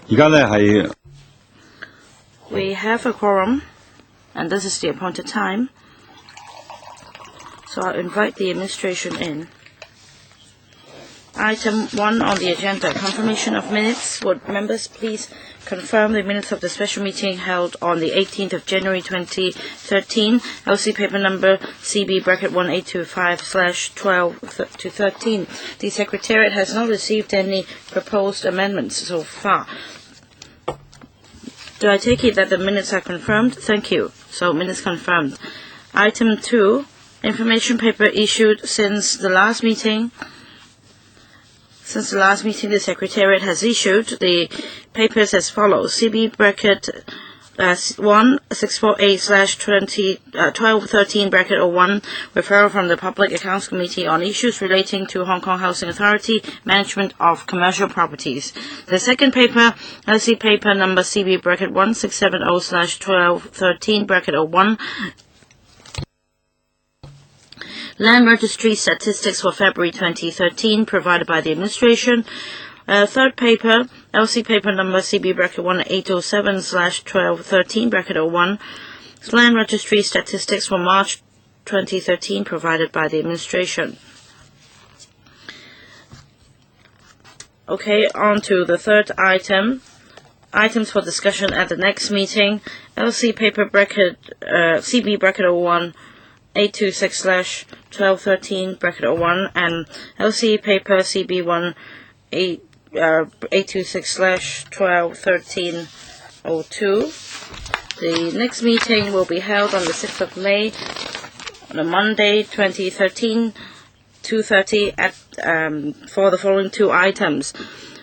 而家咧係 We have a quorum, and this is the appointed time. So I'll invite the administration in. Item 1 on the agenda, confirmation of minutes. Would members please confirm the minutes of the special meeting held on the 18th of January 2013, LC paper number CB bracket 1825/12-13. The Secretariat has not received any proposed amendments so far. Do I take it that the minutes are confirmed? Thank you. So minutes confirmed. Item 2, information paper issued since the last meeting. Since the last meeting, the Secretariat has issued the papers as follows. CB bracket 1648/1213 bracket 01, referral from the Public Accounts Committee on issues relating to Hong Kong Housing Authority management of commercial properties. The second paper, LC paper number CB bracket 1670/1213 bracket 01, Land Registry Statistics for February 2013, provided by the administration. Third paper, LC paper number CB bracket 1807/1213 bracket 01, Land Registry Statistics for March 2013, provided by the administration. Okay, on to the third item. Items for discussion at the next meeting. LC paper bracket CB bracket 01/826/1213 bracket 01 and LC paper CB 826/1213/02. The next meeting will be held on the 6th of May, on a Monday, 2013, 2:30 for the following two items.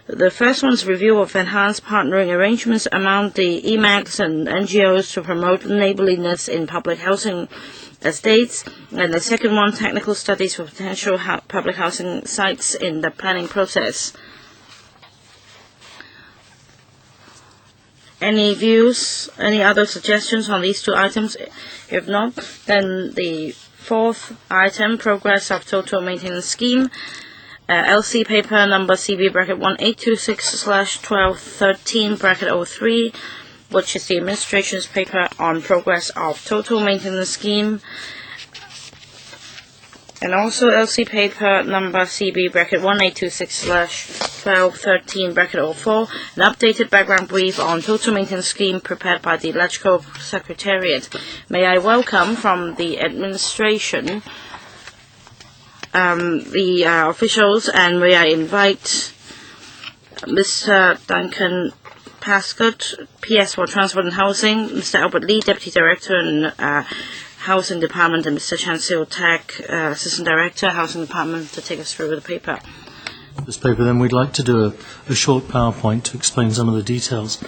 The first one is review of enhanced partnering arrangements among the EMACs and NGOs to promote neighborliness in public housing estates, and the second one, technical studies for potential public housing sites in the planning process. Any views, any other suggestions on these two items? If not, then the fourth item, progress of total maintenance scheme, LC paper number CB bracket 1826/1213 bracket 03, which is the administration's paper on progress of total maintenance scheme, and also LC paper number CB bracket 1826/1213 bracket 04, an updated background brief on total maintenance scheme prepared by the Electrical Secretariat. May I welcome from the administration the officials, and may I invite Mr. Duncan Pascott, PS for Transport and Housing, Mr. Albert Lee, Deputy Director in Housing Department, and Mr. Chan Seo Tak, Assistant Director, Housing Department, to take us through the paper. This paper, then we'd like to do a short PowerPoint to explain some of the details.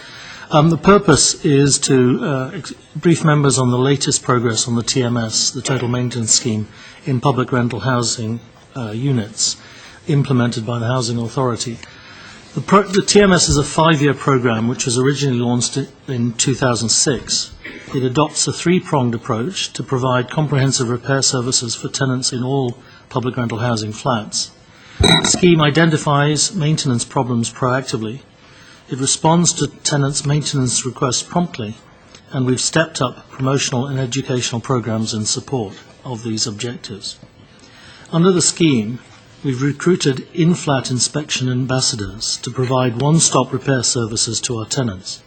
The purpose is to brief members on the latest progress on the TMS, the Total Maintenance Scheme, in public rental housing units implemented by the Housing Authority. The TMS is a 5-year program which was originally launched in 2006. It adopts a 3-pronged approach to provide comprehensive repair services for tenants in all public rental housing flats. The scheme identifies maintenance problems proactively. It responds to tenants' maintenance requests promptly, and we've stepped up promotional and educational programs in support of these objectives. Under the scheme, we've recruited in-flat inspection ambassadors to provide one-stop repair services to our tenants.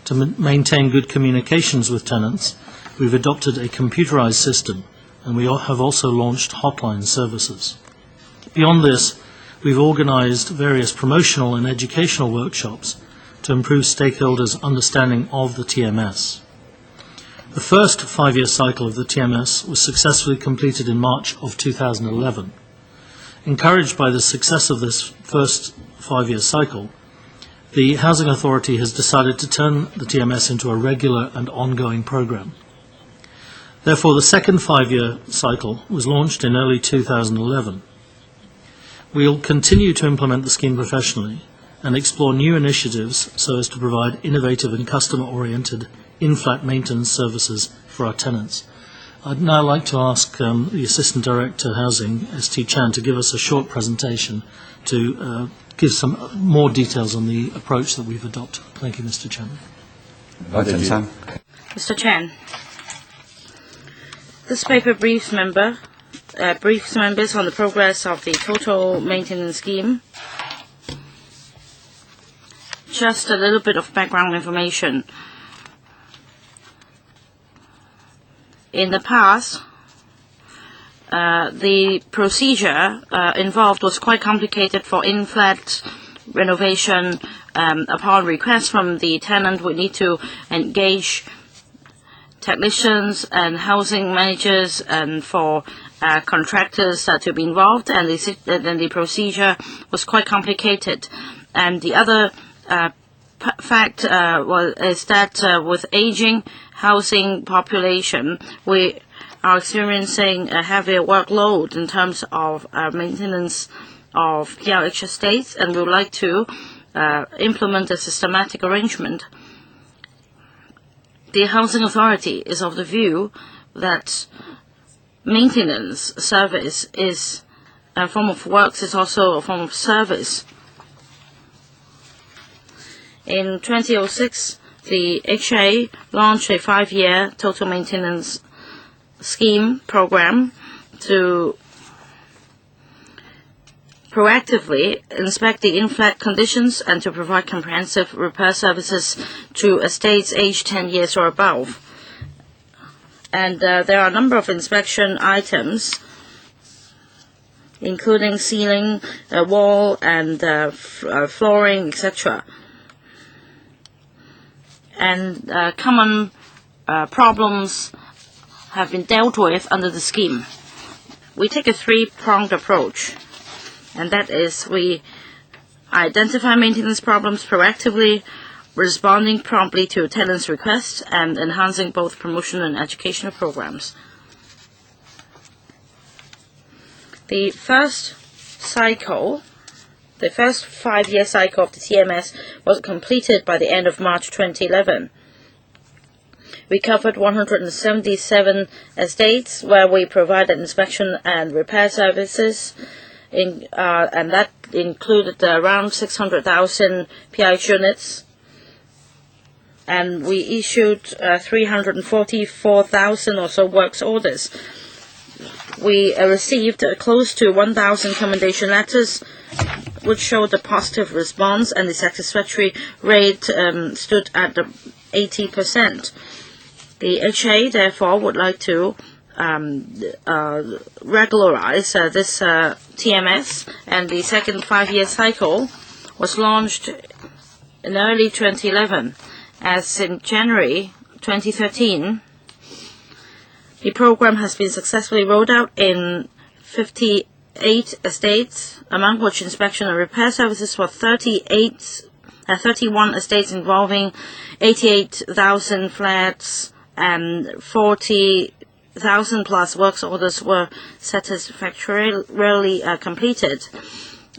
To maintain good communications with tenants, we've adopted a computerized system, and we have also launched hotline services. Beyond this, we've organized various promotional and educational workshops to improve stakeholders' understanding of the TMS. The first 5-year cycle of the TMS was successfully completed in March of 2011. Encouraged by the success of this first 5-year cycle, the Housing Authority has decided to turn the TMS into a regular and ongoing program. Therefore, the second 5-year cycle was launched in early 2011. We'll continue to implement the scheme professionally and explore new initiatives so as to provide innovative and customer-oriented in-flat maintenance services for our tenants. I'd now like to ask the Assistant Director Housing, S.T. Chan, to give us a short presentation to give some more details on the approach that we've adopted. Thank you, Mr. Chairman. Mr. Chen, this paper briefs members on the progress of the total maintenance scheme. Just a little bit of background information. In the past, the procedure involved was quite complicated for in-flat renovation. Upon request from the tenant, we need to engage technicians and housing managers and for contractors to be involved, and the procedure was quite complicated. And the other fact is that with aging housing population, we are experiencing a heavier workload in terms of maintenance of PRH estates, and we would like to implement a systematic arrangement. The Housing Authority is of the view that maintenance service is a form of works, is also a form of service. In 2006, the HA launched a 5-year total maintenance scheme program to proactively inspect the in-flat conditions and to provide comprehensive repair services to estates aged 10 years or above. And there are a number of inspection items, including ceiling, wall, and flooring, etc. And common problems have been dealt with under the scheme. We take a 3-pronged approach, and that is we identify maintenance problems proactively, responding promptly to tenants' requests, and enhancing both promotion and educational programs. The first 5-year cycle of the TMS was completed by the end of March 2011. We covered 177 estates where we provided inspection and repair services, and that included around 600,000 PIH units. And we issued 344,000 or so works orders. We received close to 1,000 commendation letters, which showed a positive response, and the satisfactory rate stood at 80%. The HA, therefore, would like to regularize this TMS, and the second 5-year cycle was launched in early 2011. As in January 2013, the program has been successfully rolled out in 58 estates, among which inspection and repair services for 31 estates involving 88,000 flats and 40,000 plus works orders were satisfactorily completed.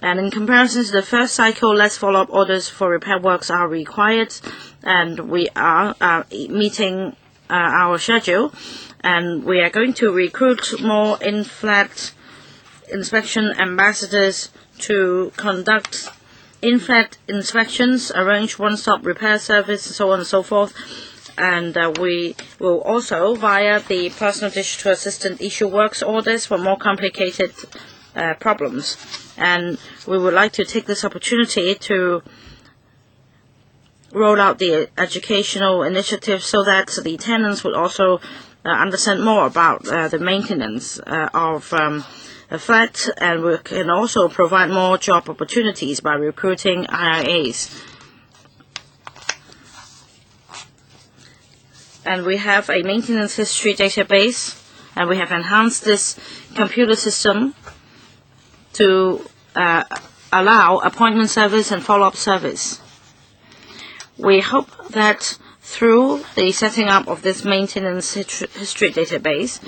And in comparison to the first cycle, less follow-up orders for repair works are required, and we are meeting our schedule, and we are going to recruit more in-flat inspection ambassadors to conduct in-flat inspections, arrange one-stop repair service, so on and so forth. And we will also, via the personal digital assistant, issue works orders for more complicated problems. And we would like to take this opportunity to roll out the educational initiative so that the tenants would also understand more about the maintenance of a flat, and we can also provide more job opportunities by recruiting IIAs. And we have a maintenance history database, and we have enhanced this computer system to allow appointment service and follow-up service. We hope that through the setting up of this maintenance history database,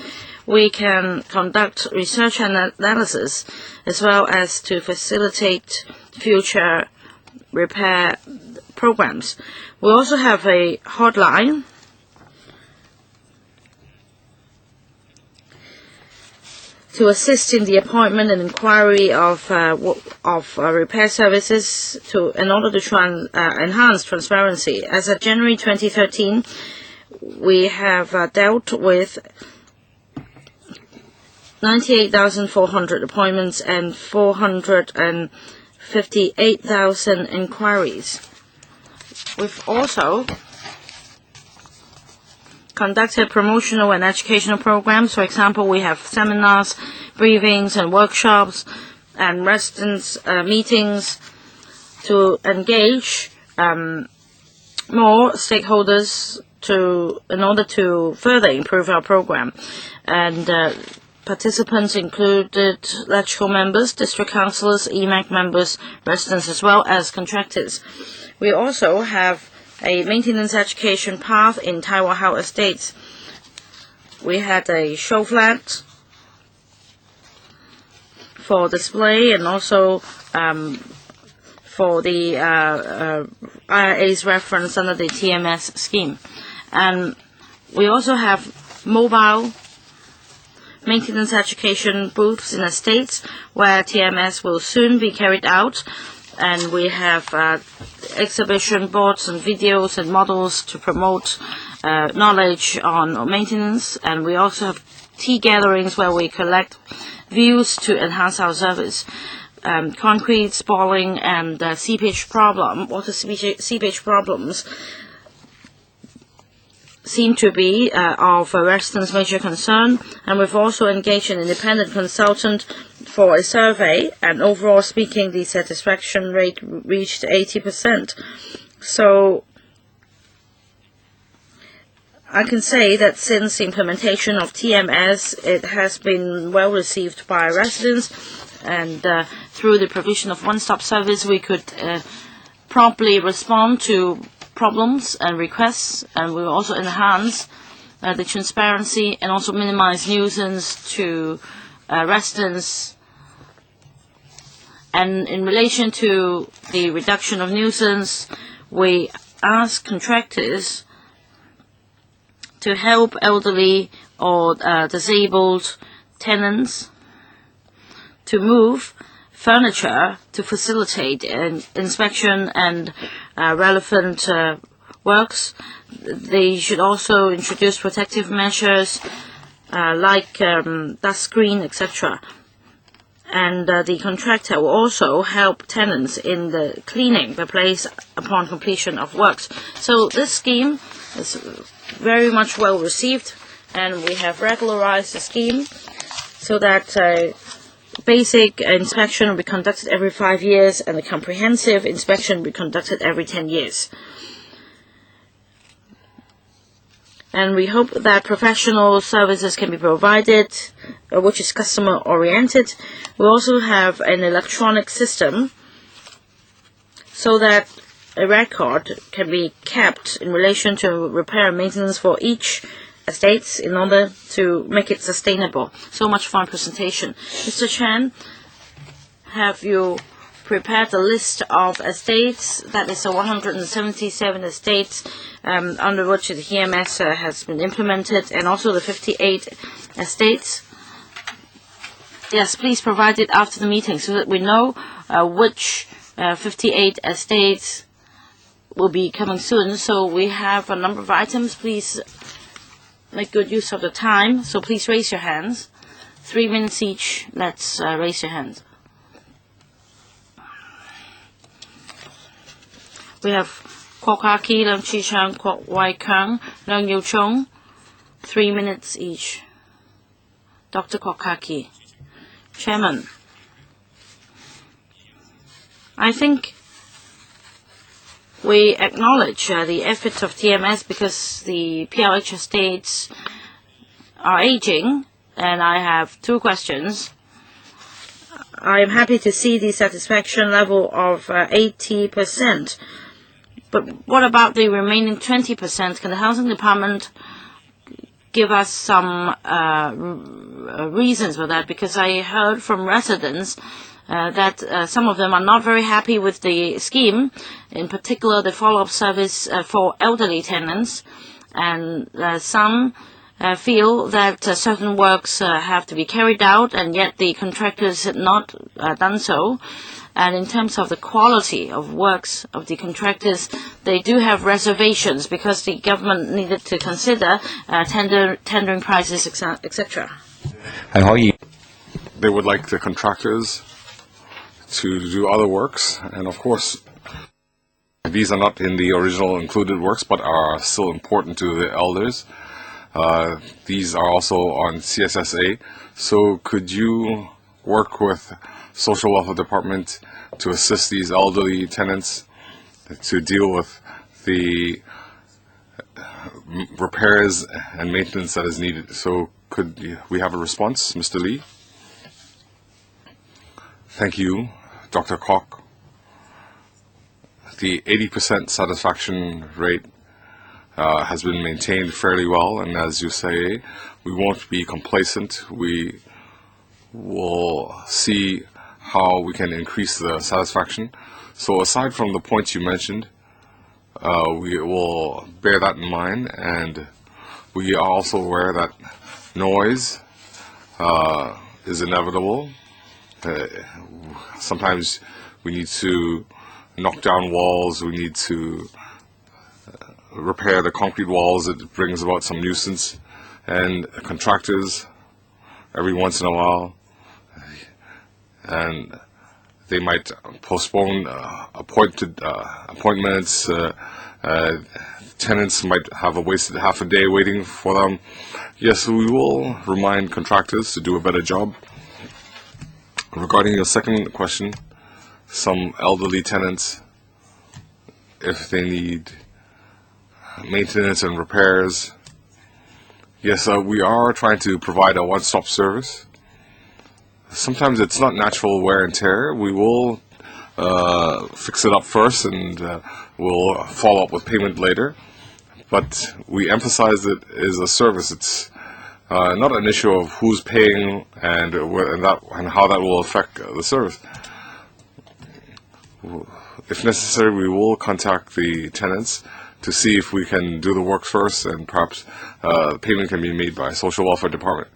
we can conduct research and analysis as well as to facilitate future repair programs. We also have a hotline to assist in the appointment and inquiry of repair services in order to enhance transparency. As of January 2013, we have dealt with 98,400 appointments and 458,000 inquiries. We've also conducted promotional and educational programs. For example, we have seminars, briefings, and workshops, and residents' meetings to engage more stakeholders in order to further improve our program. And participants included electrical members, district councillors, EMAC members, residents, as well as contractors. We also have a maintenance education path in Taiwan House Estates. We had a show flat for display and also for the IRA's reference under the TMS scheme. And we also have mobile maintenance education booths in estates where TMS will soon be carried out. And we have exhibition boards and videos and models to promote knowledge on maintenance. And we also have tea gatherings where we collect views to enhance our service. Concrete spalling and water seepage problems seem to be of residents' major concern, and we've also engaged an independent consultant for a survey, and overall speaking, the satisfaction rate reached 80%. So I can say that since the implementation of TMS, it has been well received by residents, and through the provision of one-stop service, we could promptly respond to problems and requests, and we will also enhance the transparency and also minimize nuisance to residents. And in relation to the reduction of nuisance, we ask contractors to help elderly or disabled tenants to move furniture to facilitate inspection and relevant works. They should also introduce protective measures like dust screen, etc. And the contractor will also help tenants in the cleaning the place upon completion of works. So this scheme is very much well received, and we have regularized the scheme so that basic inspection will be conducted every 5 years, and a comprehensive inspection will be conducted every 10 years. And we hope that professional services can be provided, which is customer-oriented. We also have an electronic system so that a record can be kept in relation to repair and maintenance for each estates in order to make it sustainable. So much for our presentation. Mr. Chan, have you prepared a list of estates? That is 177 estates under which the TMS has been implemented, and also the 58 estates. Yes, please provide it after the meeting so that we know which 58 estates will be coming soon. So we have a number of items. Please make good use of the time. So please raise your hands. 3 minutes each. Let's raise your hands. We have Kwok-hing, Leung Chi-chang, Kwok-hing, Leung Yiu-chung. 3 minutes each. Dr. Kwok-hing. Chairman, I think we acknowledge the efforts of TMS because the PLH estates are aging, and I have 2 questions. I am happy to see the satisfaction level of 80%. But what about the remaining 20%? Can the Housing Department give us some reasons for that? Because I heard from residents that some of them are not very happy with the scheme, in particular the follow-up service for elderly tenants, and some feel that certain works have to be carried out, and yet the contractors had not done so. And in terms of the quality of works of the contractors, they do have reservations because the government needed to consider tendering prices, etc. They would like the contractors to do other works, and of course, these are not in the original included works, but are still important to the elders. These are also on CSSA. So could you work with Social Welfare Department to assist these elderly tenants to deal with the repairs and maintenance that is needed? So could we have a response, Mr. Lee? Thank you, Dr. Kwok. The 80% satisfaction rate has been maintained fairly well, and as you say, we won't be complacent. We will see how we can increase the satisfaction. So aside from the points you mentioned, we will bear that in mind, and we are also aware that noise is inevitable. Sometimes we need to knock down walls, we need to repair the concrete walls. It brings about some nuisance, and contractors every once in a while, and they might postpone appointments. Tenants might have wasted half a day waiting for them. Yes, we will remind contractors to do a better job. Regarding your second question, some elderly tenants, if they need maintenance and repairs, yes, we are trying to provide a one-stop service. Sometimes it's not natural wear and tear. We will fix it up first, and we'll follow up with payment later. But we emphasize it is a service. It's not an issue of who's paying and how that will affect the service. If necessary, we will contact the tenants to see if we can do the work first, and perhaps payment can be made by Social Welfare Department.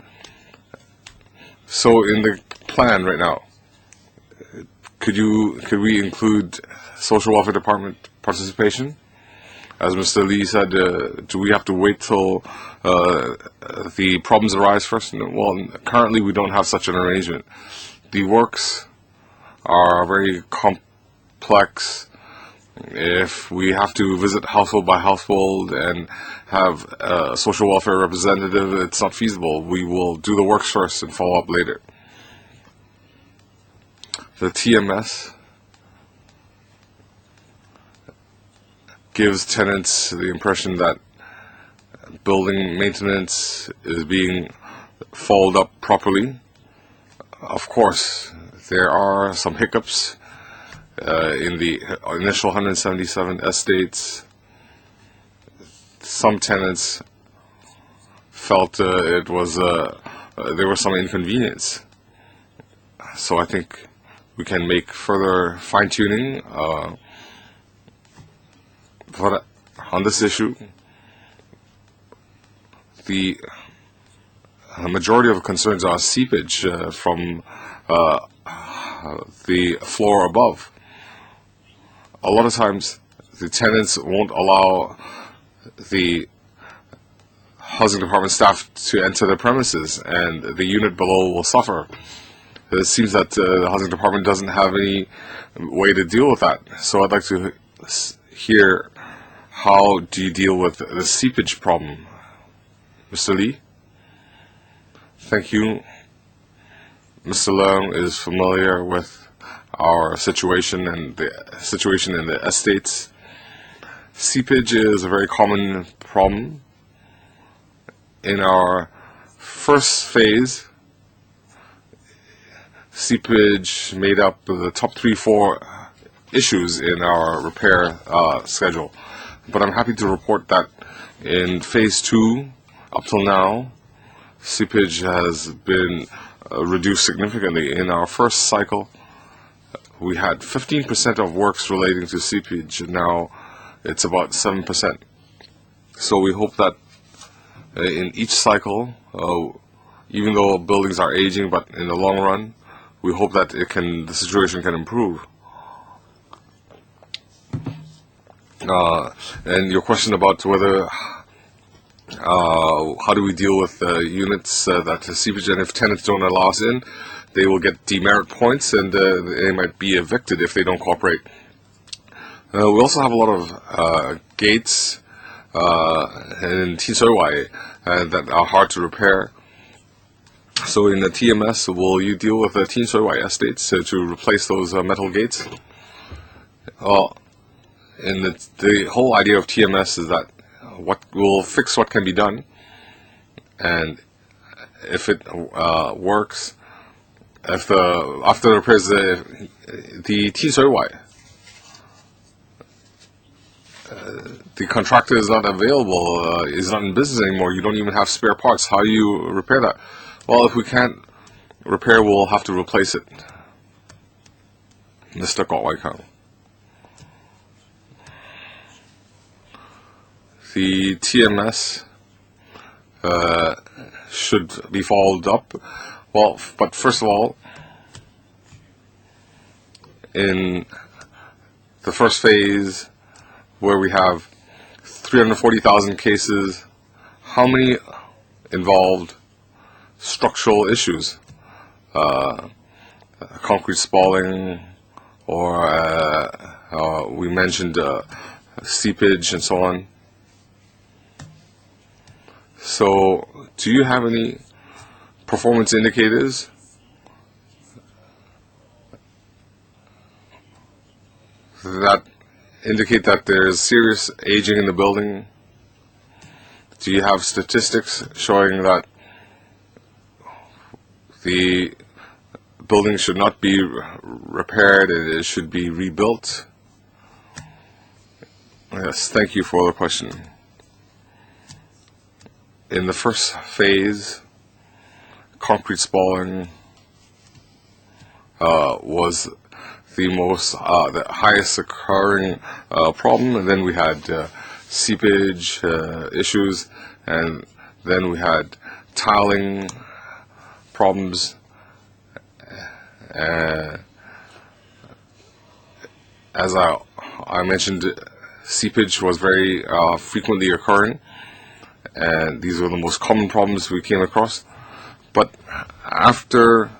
So in the plan right now, could we include Social Welfare Department participation? As Mr. Lee said, do we have to wait till the problems arise first? No, well, currently we don't have such an arrangement. The works are very complex. If we have to visit household by household and have a social welfare representative, it's not feasible. We will do the works first and follow up later. The TMS gives tenants the impression that building maintenance is being followed up properly. Of course, there are some hiccups in the initial 177 estates. Some tenants felt there was some inconvenience. So I think we can make further fine-tuning on this issue. The majority of concerns are seepage from the floor above. A lot of times the tenants won't allow the housing department staff to enter their premises, and the unit below will suffer. It seems that the housing department doesn't have any way to deal with that. So I'd like to hear, how do you deal with the seepage problem? Mr. Lee? Thank you. Mr. Leung is familiar with our situation and the situation in the estates. Seepage is a very common problem. In our first phase, seepage made up the top 3-4 issues in our repair schedule. But I'm happy to report that in phase 2, up till now, seepage has been reduced significantly. In our first cycle, we had 15% of works relating to seepage, and now it's about 7%. So we hope that in each cycle, even though buildings are aging, but in the long run, we hope that the situation can improve. And your question about whether how do we deal with units that seepage, and if tenants don't allow us in, they will get demerit points, and they might be evicted if they don't cooperate. We also have a lot of gates in Tinsoi that are hard to repair. So in the TMS, will you deal with the Tinsoi estates to replace those metal gates? And the whole idea of TMS is that we'll fix what can be done, and if it works, if after the repairs the Tinsoi the contractor is not available, is not in business anymore, you don't even have spare parts, how do you repair that? Well, if we can't repair, we'll have to replace it. Mr. Kwok-hing. The TMS should be followed up. Well, but first of all, in the first phase, where we have 340,000 cases, how many involved structural issues? Concrete spalling, or we mentioned seepage and so on. So, do you have any performance indicators that indicate that there is serious aging in the building? Do you have statistics showing that the building should not be repaired, it should be rebuilt? Yes, thank you for the question. In the first phase, concrete spalling was the highest occurring problem, and then we had seepage issues, and then we had tiling problems. As I mentioned, seepage was very frequently occurring, and these were the most common problems we came across. But after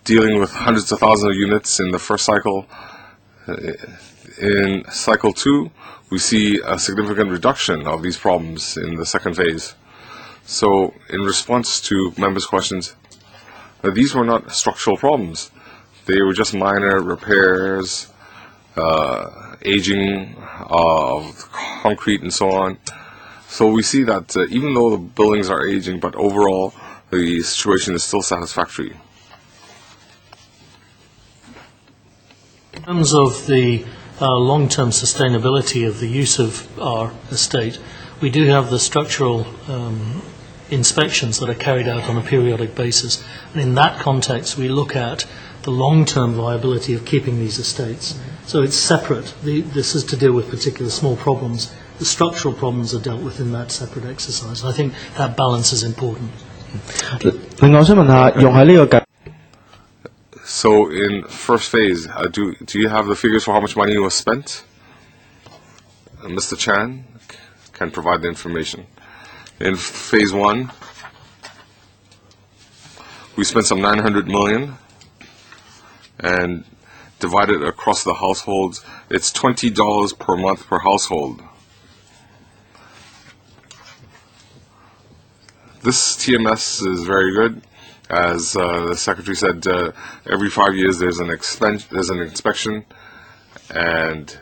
dealing with hundreds of thousands of units in the first cycle, in cycle 2, we see a significant reduction of these problems in the second phase. So, in response to members' questions, these were not structural problems. They were just minor repairs, aging of concrete and so on. So we see that even though the buildings are aging, but overall the situation is still satisfactory. In terms of the long-term sustainability of the use of our estate, we do have the structural inspections that are carried out on a periodic basis. And in that context, we look at the long-term viability of keeping these estates. So it's separate. This is to deal with particular small problems. The structural problems are dealt with in that separate exercise. I think that balance is important. So in first phase, do you have the figures for how much money was spent? Mr. Chan can provide the information. In phase 1, we spent some 900 million, and divided across the households, it's $20 per month per household. This TMS is very good. As the Secretary said, every 5 years there's an inspection, and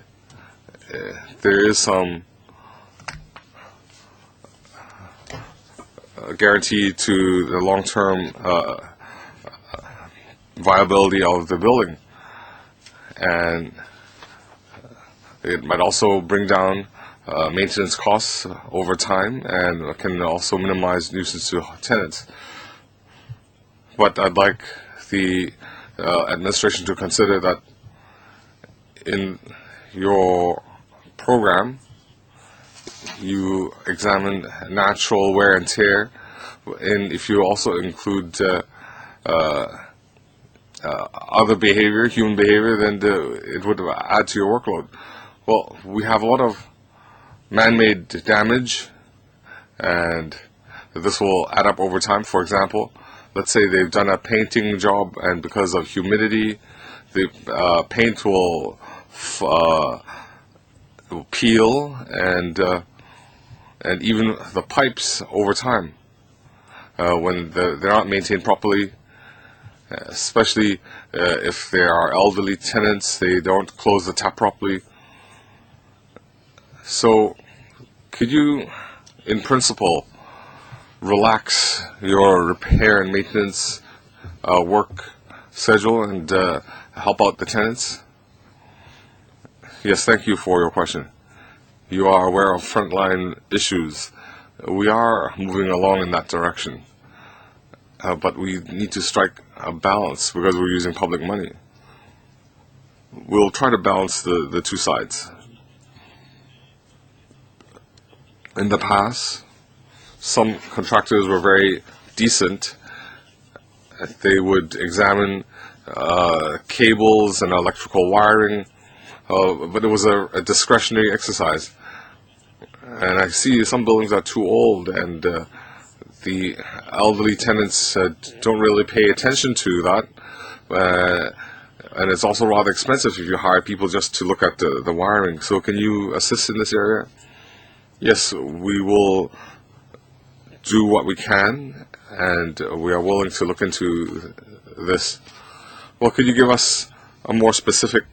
there is some guarantee to the long-term viability of the building. And it might also bring down maintenance costs over time, and can also minimize nuisance to tenants. But I'd like the administration to consider that in your program, you examine natural wear and tear, and if you also include other behavior, human behavior, then it would add to your workload. Well, we have a lot of man-made damage, and this will add up over time. For example, let's say they've done a painting job, and because of humidity, the paint will peel, and even the pipes over time, when they're not maintained properly, especially if there are elderly tenants, they don't close the tap properly. So could you, in principle, relax your repair and maintenance work schedule and help out the tenants? Yes, thank you for your question. You are aware of frontline issues. We are moving along in that direction. But we need to strike a balance because we're using public money. We'll try to balance the two sides. In the past, some contractors were very decent. They would examine cables and electrical wiring, but it was a discretionary exercise. And I see some buildings are too old, and the elderly tenants don't really pay attention to that. And it's also rather expensive if you hire people just to look at the wiring. So can you assist in this area? Yes, we will do what we can, and we are willing to look into this. Well, could you give us a more specific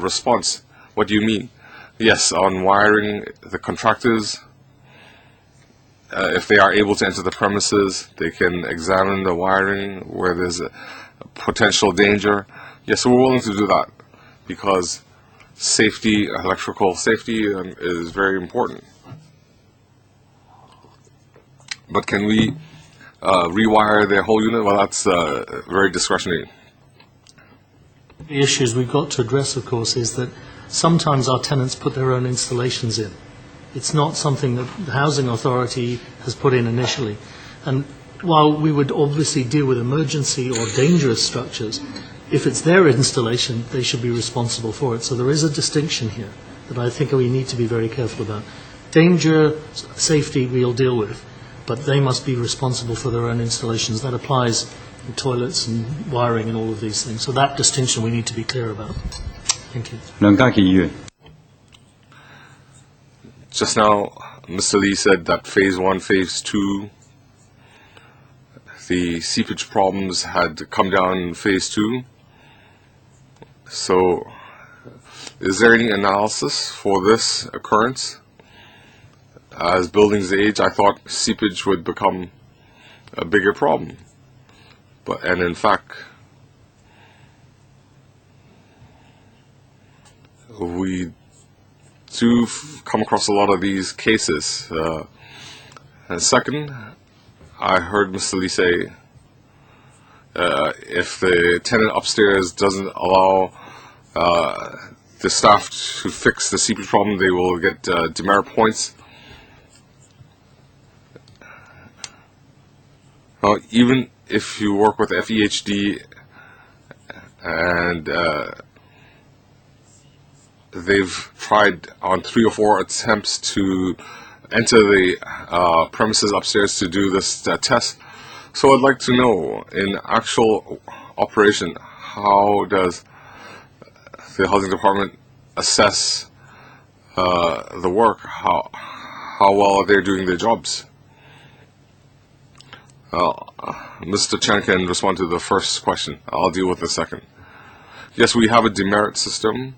response? What do you mean? Yes, on wiring, the contractors, if they are able to enter the premises, they can examine the wiring where there's a potential danger. Yes, we're willing to do that because safety, electrical safety, is very important. But can we rewire their whole unit? Well, that's very discretionary. The issues we've got to address, of course, is that sometimes our tenants put their own installations in. It's not something that the Housing Authority has put in initially. And while we would obviously deal with emergency or dangerous structures, if it's their installation, they should be responsible for it. So there is a distinction here that I think we need to be very careful about. Danger, safety, we'll deal with, but they must be responsible for their own installations. That applies in toilets and wiring and all of these things. So that distinction we need to be clear about. Thank you. Just now, Mr. Lee said that Phase 1, Phase 2, the seepage problems had come down in Phase 2. So, is there any analysis for this occurrence? As buildings age, I thought seepage would become a bigger problem. And in fact, we do come across a lot of these cases. And second, I heard Mr. Lee say if the tenant upstairs doesn't allow the staff to fix the seepage problem, they will get demerit points. Even if you work with FEHD and they've tried on 3 or 4 attempts to enter the premises upstairs to do this test. So I'd like to know, in actual operation, how does the housing department assess the work? How well are they doing their jobs? Mr. Chen can respond to the first question. I'll deal with the second. Yes, we have a demerit system.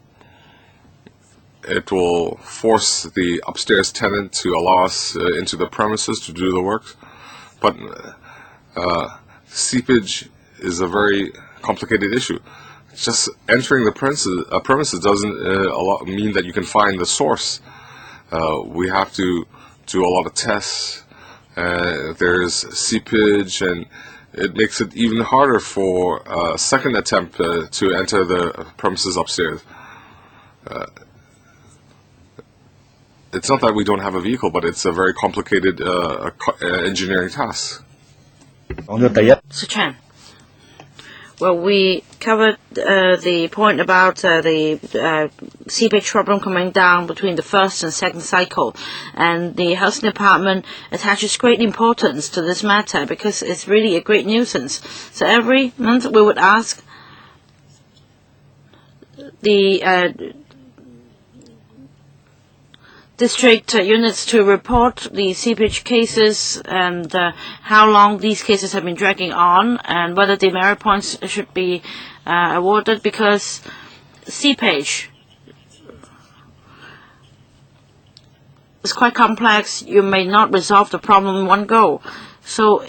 It will force the upstairs tenant to allow us into the premises to do the work. But seepage is a very complicated issue. Just entering the premises doesn't mean that you can find the source. We have to do a lot of tests. There's seepage, and it makes it even harder for a second attempt to enter the premises upstairs. it's not that we don't have a vehicle, but it's a very complicated engineering task. So Chan. Well, we covered the point about the seepage problem coming down between the first and second cycle, and the housing department attaches great importance to this matter because it's really a great nuisance. So every month we would ask the district units to report the seepage cases and how long these cases have been dragging on, and whether the merit points should be awarded, because seepage is quite complex. You may not resolve the problem in one go. So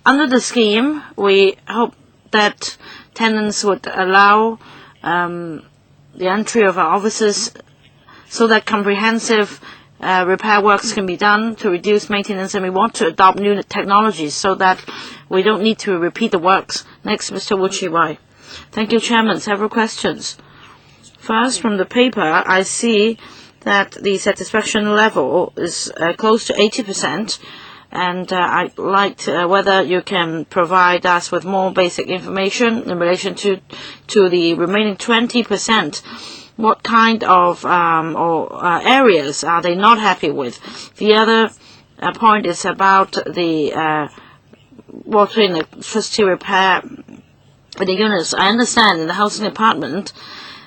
under the scheme, we hope that tenants would allow the entry of our offices so that comprehensive repair works can be done to reduce maintenance, and we want to adopt new technologies so that we don't need to repeat the works. Next, Mr. Wu Chi-wai. Thank you, Chairman. Several questions. First, from the paper, I see that the satisfaction level is close to 80%, and I'd like whether you can provide us with more basic information in relation to the remaining 20%. What kind of areas are they not happy with? The other point is about the water and electricity repair in the units. I understand in the housing department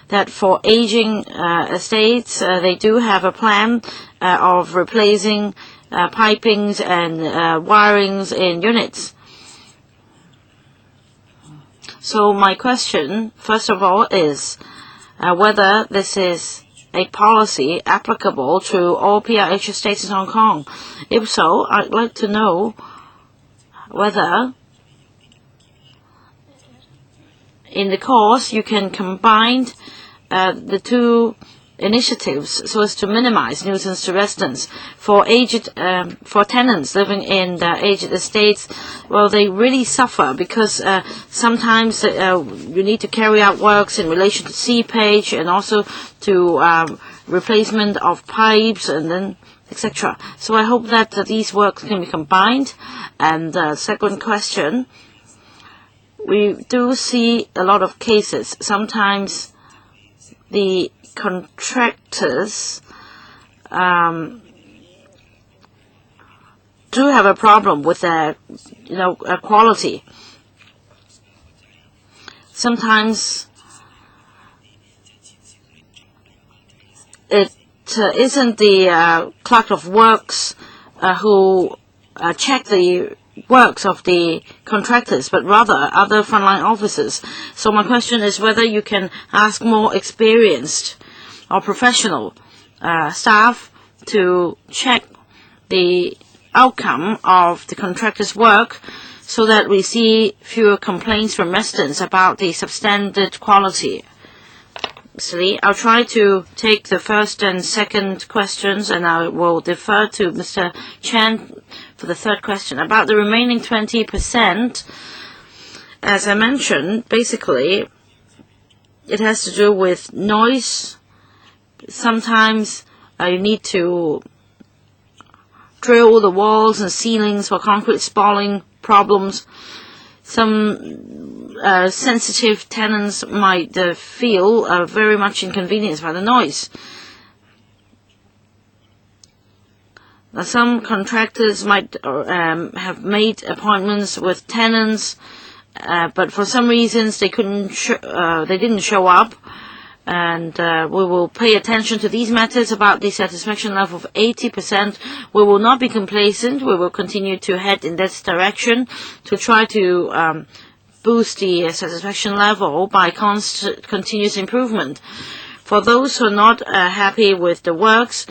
that for aging estates, they do have a plan of replacing pipings and wirings in units. So my question, first of all, is whether this is a policy applicable to all PRH estates in Hong Kong. If so, I'd like to know whether in the course you can combine the two initiatives so as to minimize nuisance to residents. For tenants living in the aged estates, well, they really suffer because sometimes you need to carry out works in relation to seepage and also to replacement of pipes and then etc. So I hope that these works can be combined. And second question, we do see a lot of cases. Sometimes the contractors do have a problem with their, quality. Sometimes it isn't the clerk of works who check the works of the contractors, but rather other frontline officers. So my question is whether you can ask more experienced or professional staff to check the outcome of the contractor's work so that we see fewer complaints from residents about the substandard quality. Mr. Lee, I'll try to take the first and second questions, and I will defer to Mr. Chan for the third question. About the remaining 20%, as I mentioned, basically it has to do with noise. Sometimes you need to drill the walls and ceilings for concrete spalling problems. Some sensitive tenants might feel very much inconvenienced by the noise. Now, some contractors might have made appointments with tenants, but for some reasons they didn't show up. And we will pay attention to these matters about the satisfaction level of 80%. We will not be complacent. We will continue to head in this direction to try to boost the satisfaction level by continuous improvement. For those who are not happy with the works,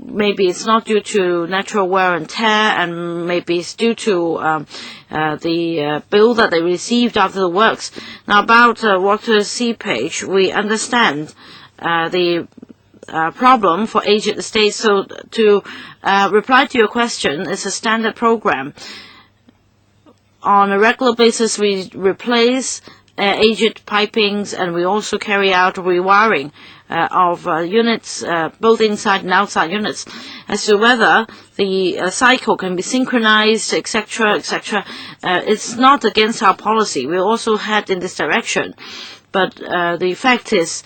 maybe it's not due to natural wear and tear, and maybe it's due to the bill that they received after the works. Now, about water seepage, we understand the problem for aged estates. So to reply to your question, it's a standard program. On a regular basis, we replace aged pipings, and we also carry out rewiring of units, both inside and outside units, as to whether the cycle can be synchronized, etc., etc. It's not against our policy. We also head in this direction. But the fact is,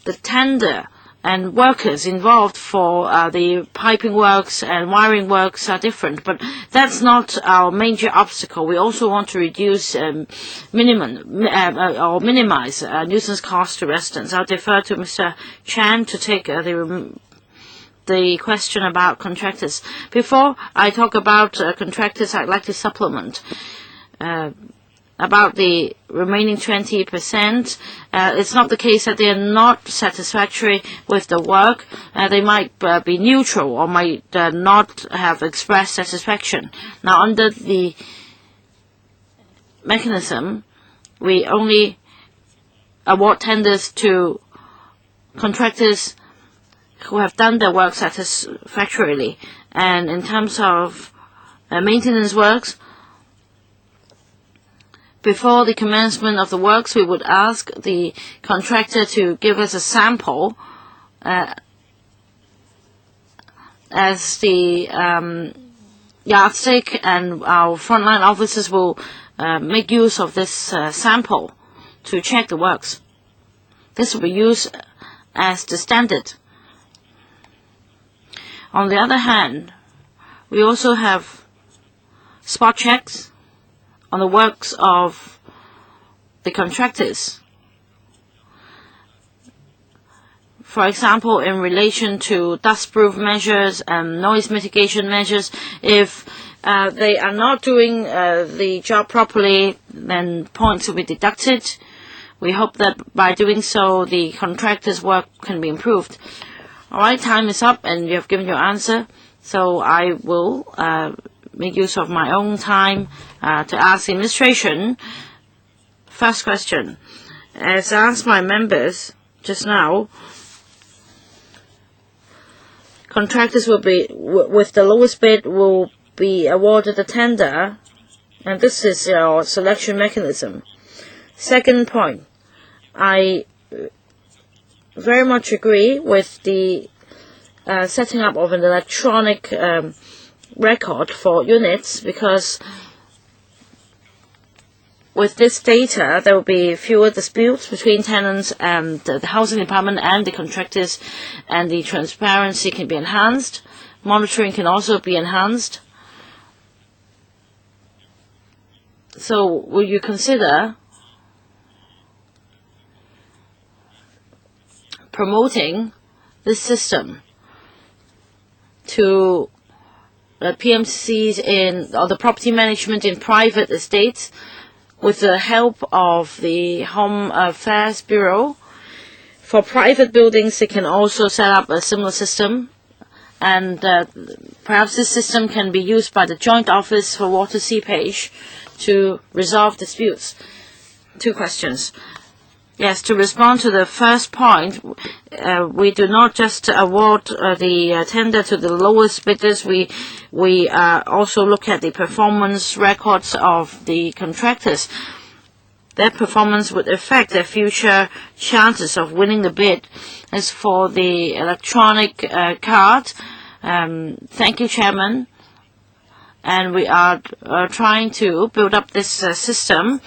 the tender and workers involved for the piping works and wiring works are different. But that's not our major obstacle. We also want to reduce or minimize nuisance costs to residents. I'll defer to Mr. Chan to take the question about contractors. Before I talk about contractors, I'd like to supplement about the remaining 20%. It's not the case that they are not satisfactory with the work. They might be neutral or might not have expressed satisfaction. Now, under the mechanism, we only award tenders to contractors who have done their work satisfactorily. And in terms of maintenance works, before the commencement of the works, we would ask the contractor to give us a sample as the yardstick, and our frontline officers will make use of this sample to check the works. This will be used as the standard. On the other hand, we also have spot checks on the works of the contractors. For example, in relation to dust-proof measures and noise mitigation measures, if they are not doing the job properly, then points will be deducted. We hope that by doing so, the contractor's work can be improved. All right, time is up, and you have given your answer, so I will make use of my own time to ask the administration. First question. As asked by members just now, contractors will be, with the lowest bid, will be awarded a tender, and this is our selection mechanism. Second point, I very much agree with the setting up of an electronic record for units, because with this data there will be fewer disputes between tenants and the housing department and the contractors, and the transparency can be enhanced. Monitoring can also be enhanced. So will you consider promoting this system to PMCs or the property management in private estates with the help of the Home Affairs Bureau? For private buildings, they can also set up a similar system, and perhaps this system can be used by the Joint Office for Water Seepage to resolve disputes. Two questions. Yes, to respond to the first point, we do not just award the tender to the lowest bidders. We also look at the performance records of the contractors. Their performance would affect their future chances of winning the bid. As for the electronic card, thank you, Chairman. And we are trying to build up this system,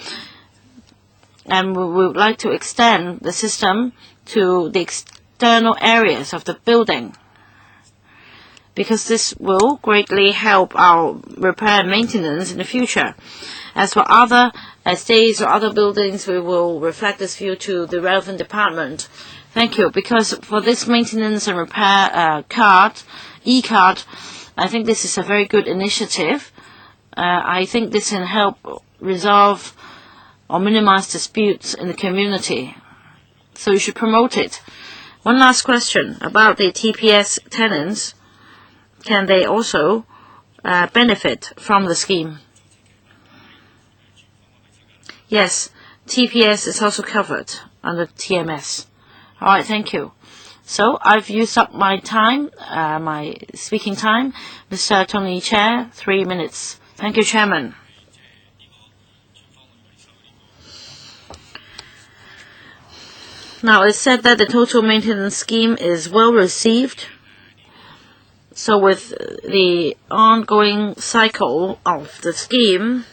and we would like to extend the system to the external areas of the building, because this will greatly help our repair and maintenance in the future. As for other estates or other buildings, we will reflect this view to the relevant department. Thank you. Because for this maintenance and repair card, e-card, I think this is a very good initiative. I think this can help resolve or minimize disputes in the community. So you should promote it. One last question about the TPS tenants. Can they also benefit from the scheme? Yes, TPS is also covered under TMS. All right, thank you. So I've used up my time, my speaking time. Mr. Tony Chair, 3 minutes. Thank you, Chairman. Now, it's said that the total maintenance scheme is well received. So with the ongoing cycle of the scheme,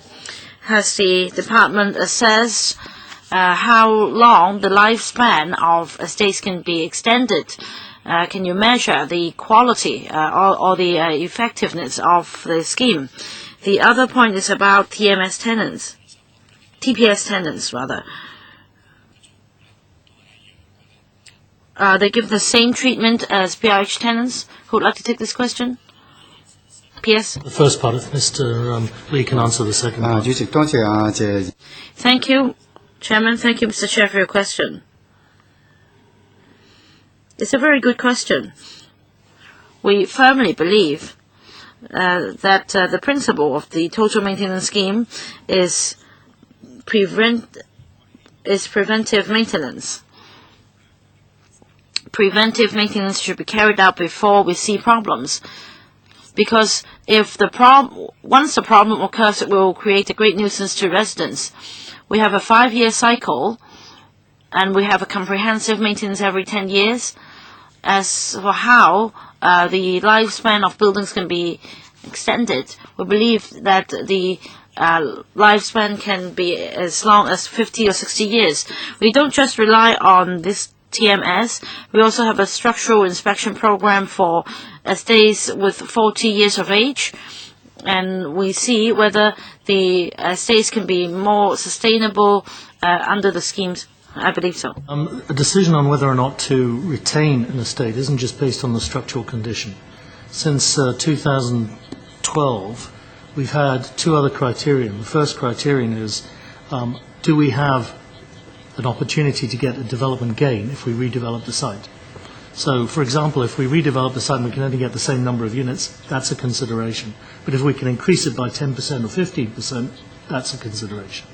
has the department assessed how long the lifespan of estates can be extended? Can you measure the quality or the effectiveness of the scheme? The other point is about TPS tenants rather. They give the same treatment as PRH tenants. Who would like to take this question? PS? The first part, if Mr. Lee can answer the second part. Thank you, Chairman. Thank you, Mr. Chair, for your question. It's a very good question. We firmly believe that the principle of the total maintenance scheme is preventive maintenance. Preventive maintenance should be carried out before we see problems, because if once the problem occurs, it will create a great nuisance to residents. We have a 5-year cycle, and we have a comprehensive maintenance every 10 years. As for how the lifespan of buildings can be extended, we believe that the lifespan can be as long as 50 or 60 years. We don't just rely on this TMS. We also have a structural inspection program for estates with 40 years of age, and we see whether the estates can be more sustainable under the schemes. I believe so. A decision on whether or not to retain an estate isn't just based on the structural condition. Since 2012, we've had two other criterion. The first criterion is, do we have an opportunity to get a development gain if we redevelop the site? So, for example, if we redevelop the site and we can only get the same number of units, that's a consideration. But if we can increase it by 10% or 15%, that's a consideration.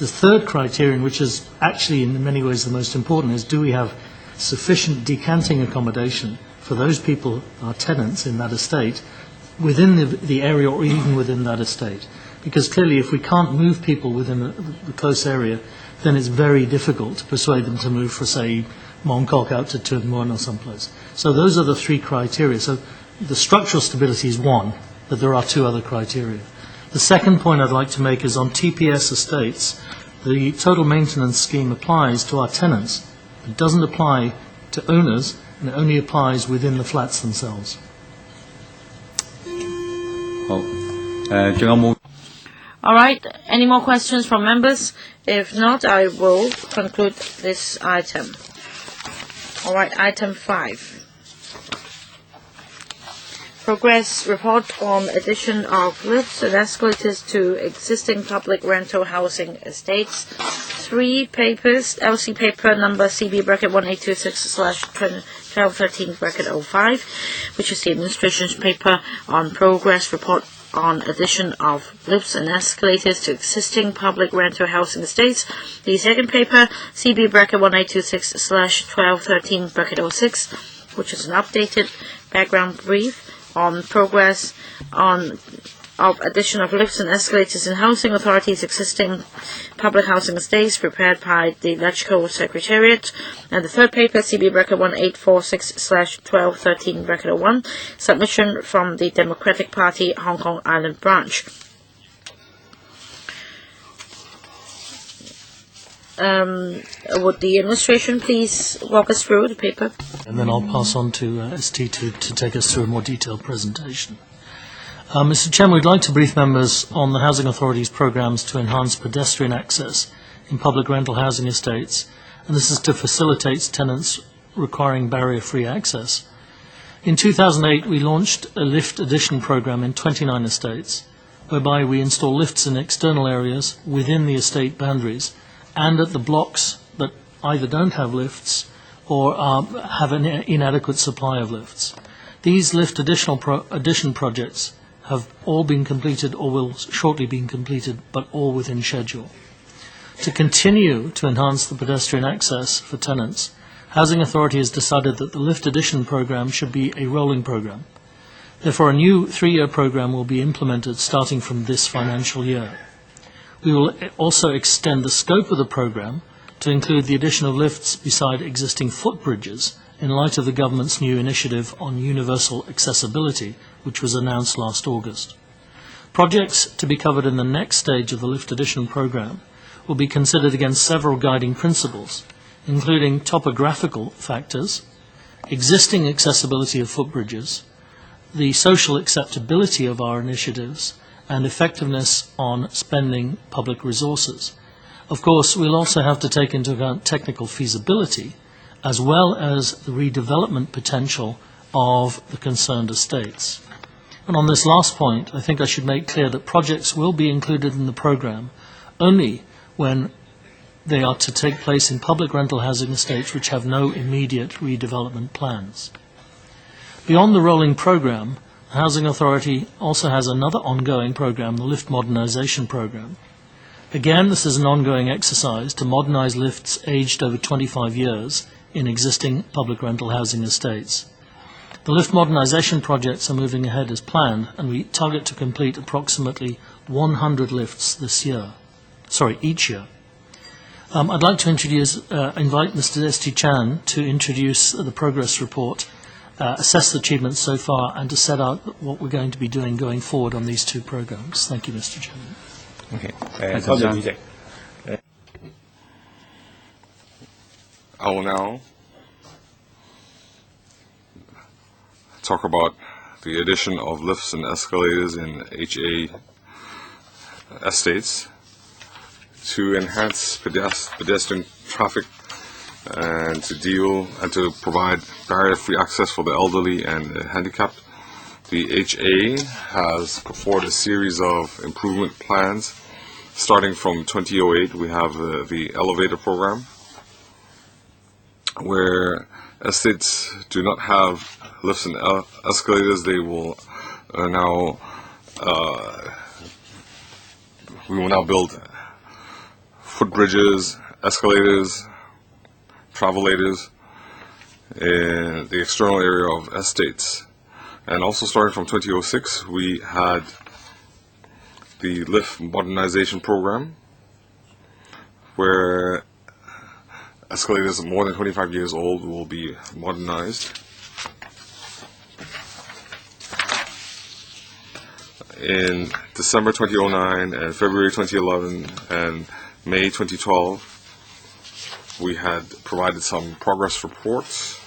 The third criterion, which is actually in many ways the most important, is do we have sufficient decanting accommodation for those people, our tenants in that estate, within the area or even within that estate? Because clearly if we can't move people within the close area, then it's very difficult to persuade them to move for, say, Mong Kok out to Tuen Mun or someplace. So those are the three criteria. So the structural stability is one, but there are two other criteria. The second point I'd like to make is on TPS estates, the total maintenance scheme applies to our tenants. It doesn't apply to owners, and it only applies within the flats themselves. All right. Any more questions from members? If not, I will conclude this item. All right. Item 5. Progress report on addition of lifts and escalators to existing public rental housing estates. 3 papers. LC paper number CB bracket 1826/1213 bracket 05, which is the administration's paper on progress report on addition of lifts and escalators to existing public rental housing estates. The second paper, CB bracket 1826/1213 bracket 06, which is an updated background brief on progress of addition of lifts and escalators in housing authorities' existing public housing estates, prepared by the Electrical Secretariat. And the third paper, CB bracket 1846/1213 bracket 01, submission from the Democratic Party Hong Kong Island branch. Would the administration please walk us through the paper? And then I'll pass on to ST to take us through a more detailed presentation. Mr. Chairman, we'd like to brief members on the Housing Authority's programs to enhance pedestrian access in public rental housing estates, and this is to facilitate tenants requiring barrier-free access. In 2008, we launched a lift addition program in 29 estates, whereby we install lifts in external areas within the estate boundaries and at the blocks that either don't have lifts or have an inadequate supply of lifts. These lift addition projects have all been completed or will shortly be completed, but all within schedule. To continue to enhance the pedestrian access for tenants, Housing Authority has decided that the lift addition program should be a rolling program. Therefore, a new 3-year program will be implemented starting from this financial year. We will also extend the scope of the program to include the addition of lifts beside existing footbridges in light of the government's new initiative on universal accessibility, which was announced last August. Projects to be covered in the next stage of the lift addition programme will be considered against several guiding principles, including topographical factors, existing accessibility of footbridges, the social acceptability of our initiatives, and effectiveness on spending public resources. Of course, we'll also have to take into account technical feasibility, as well as the redevelopment potential of the concerned estates. And on this last point, I think I should make clear that projects will be included in the programme only when they are to take place in public rental housing estates which have no immediate redevelopment plans. Beyond the rolling programme, the Housing Authority also has another ongoing programme, the Lift Modernisation Programme. Again, this is an ongoing exercise to modernise lifts aged over 25 years in existing public rental housing estates. The lift modernisation projects are moving ahead as planned, and we target to complete approximately 100 lifts each year. I'd like to invite Mr. S.T. Chan to introduce the progress report, assess the achievements so far, and to set out what we're going to be doing going forward on these two programs. Thank you, Mr. Chairman. Okay. 多謝主席。 I will now talk about the addition of lifts and escalators in HA estates to enhance pedestrian traffic and to provide barrier-free access for the elderly and the handicapped. The HA has put forward a series of improvement plans. Starting from 2008, we have the elevator program, where estates do not have lifts and escalators. They will we will now build footbridges, escalators, travelators in the external area of estates. And also starting from 2006, we had the lift modernization program, where escalators more than 25 years old will be modernized. In December 2009 and February 2011 and May 2012, we had provided some progress reports,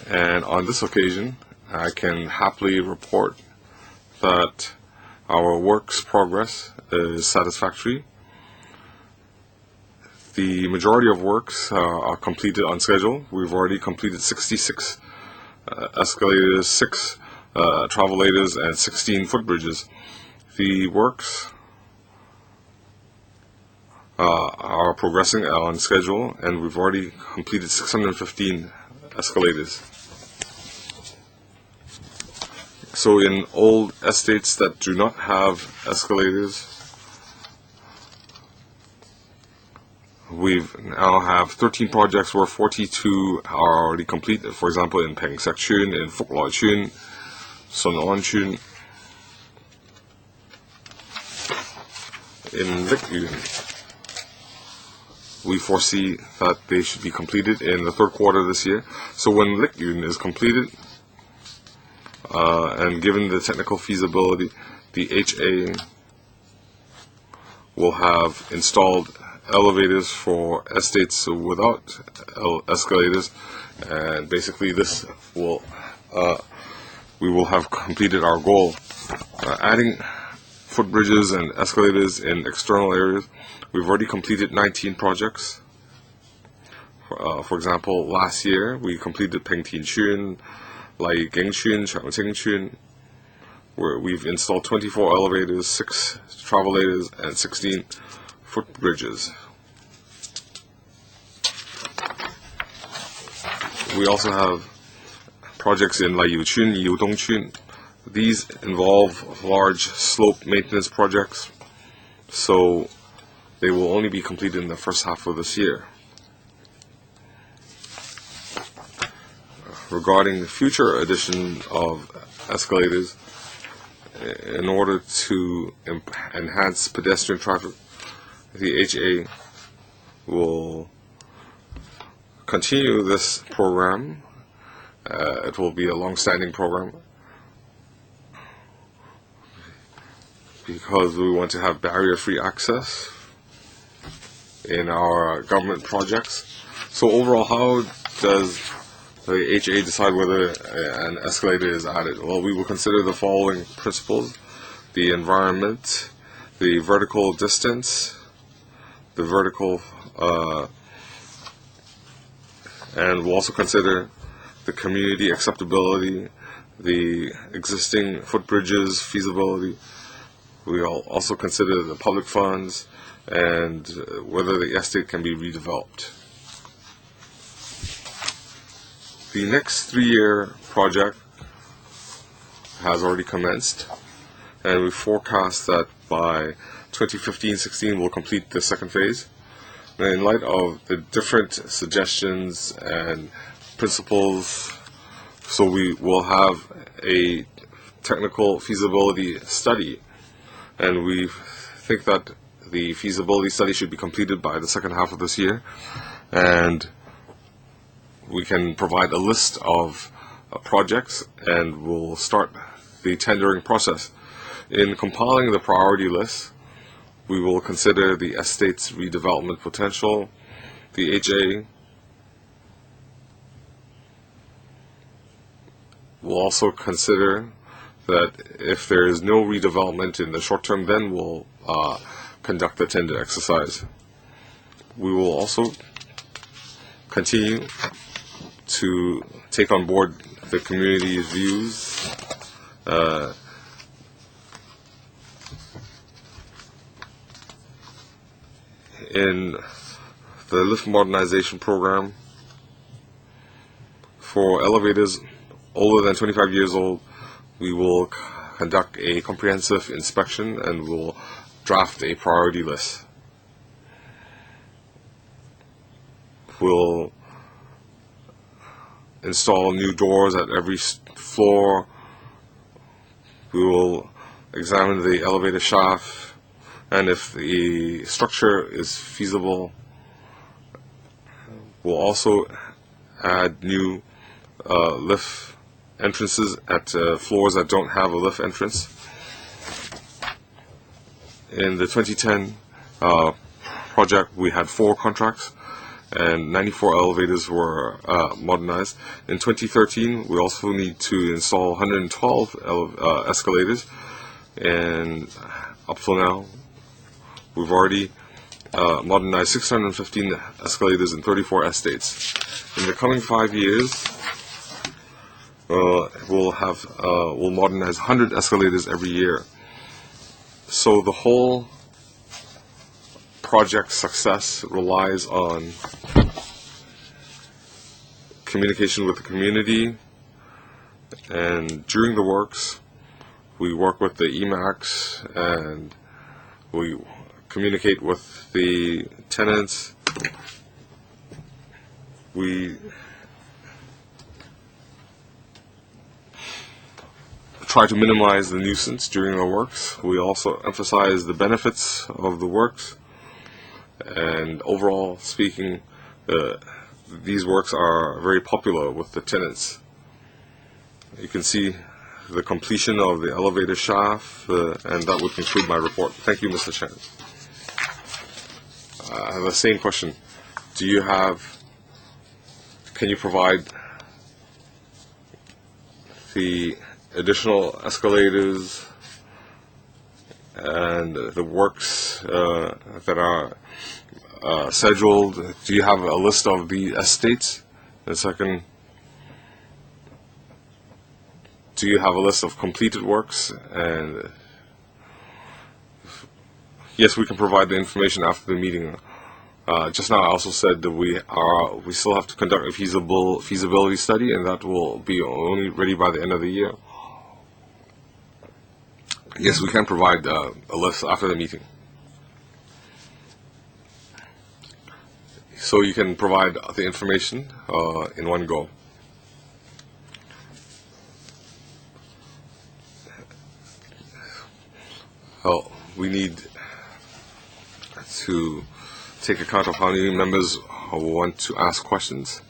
and on this occasion I can happily report that our work's progress is satisfactory. The majority of works are completed on schedule. We've already completed 66 escalators, 6 travelators, and 16 footbridges. The works are progressing on schedule, and we've already completed 615 escalators. So in old estates that do not have escalators, we now have 13 projects where 42 are already completed. For example, in Peng Sek Chun, in Fuk Loi Chun, Sun On Chun, in Lik Yun. We foresee that they should be completed in the third quarter this year. So when Lik Yun is completed, and given the technical feasibility, the HA will have installed elevators for estates without escalators, and basically this will we will have completed our goal. Adding footbridges and escalators in external areas, we've already completed 19 projects. For example, last year we completed Peng Tin Chun, Lai Ging Chun, Chang Ting Chun, where we've installed 24 elevators, 6 travelators, and 16 footbridges. We also have projects in Lai Yu Chun, Yu Dong Chun. These involve large slope maintenance projects, so they will only be completed in the first half of this year. Regarding the future addition of escalators, in order to enhance pedestrian traffic, the HA will continue this program. It will be a long-standing program because we want to have barrier-free access in our government projects. So overall, how does the HA decide whether an escalator is added? Well, we will consider the following principles: the environment, the vertical distance, the vertical, and we'll also consider the community acceptability, the existing footbridges feasibility. We'll also consider the public funds and whether the estate can be redeveloped. The next 3-year project has already commenced, and we forecast that by 2015-16 we'll complete the second phase. And in light of the different suggestions and principles, so we will have a technical feasibility study, and we think that the feasibility study should be completed by the second half of this year, and we can provide a list of projects, and we'll start the tendering process. In compiling the priority list, we will consider the estate's redevelopment potential, the HA. We'll also consider that if there is no redevelopment in the short term, then we'll conduct the tender exercise. We will also continue to take on board the community's views in the lift modernization program. For elevators older than 25 years old, we will conduct a comprehensive inspection and will draft a priority list. We'll install new doors at every floor. We will examine the elevator shaft, and if the structure is feasible, we'll also add new lift entrances at floors that don't have a lift entrance. In the 2010 project, we had 4 contracts, and 94 elevators were modernized. In 2013, we also need to install 112 escalators, and up till now, we've already modernized 615 escalators in 34 estates. In the coming 5 years, we'll modernize 100 escalators every year. So the whole project success relies on communication with the community, and during the works we work with the EMACs and we communicate with the tenants. We try to minimize the nuisance during the works. We also emphasize the benefits of the works. And overall speaking, these works are very popular with the tenants. You can see the completion of the elevator shaft, and that would conclude my report. Thank you, Mr. Chen. I have the same question. Can you provide the additional escalators and the works that are scheduled? Do you have a list of the estates? And second, do you have a list of completed works? And yes, we can provide the information after the meeting. Just now I also said that we still have to conduct a feasibility study, and that will be only ready by the end of the year. Yes, we can provide a list after the meeting. So you can provide the information in one go. Well, we need to take account of how many members want to ask questions.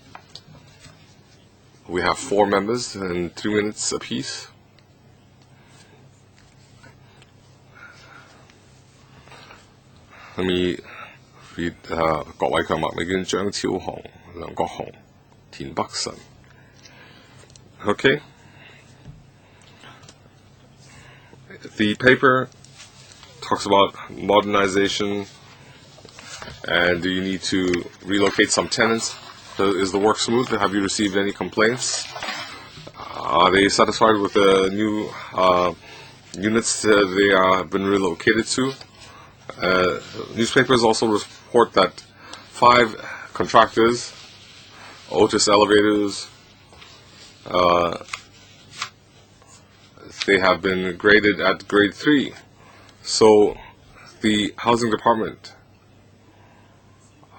We have 4 members and 3 minutes apiece. Let me read 各位嘅麥美娟、張超雄、梁國雄、田北辰。Okay. The paper talks about modernization and do you need to relocate some tenants? Is the work smooth? Have you received any complaints? Are they satisfied with the new units they have been relocated to? Newspapers also report that 5 contractors, Otis Elevators, they have been graded at grade 3. So the housing department,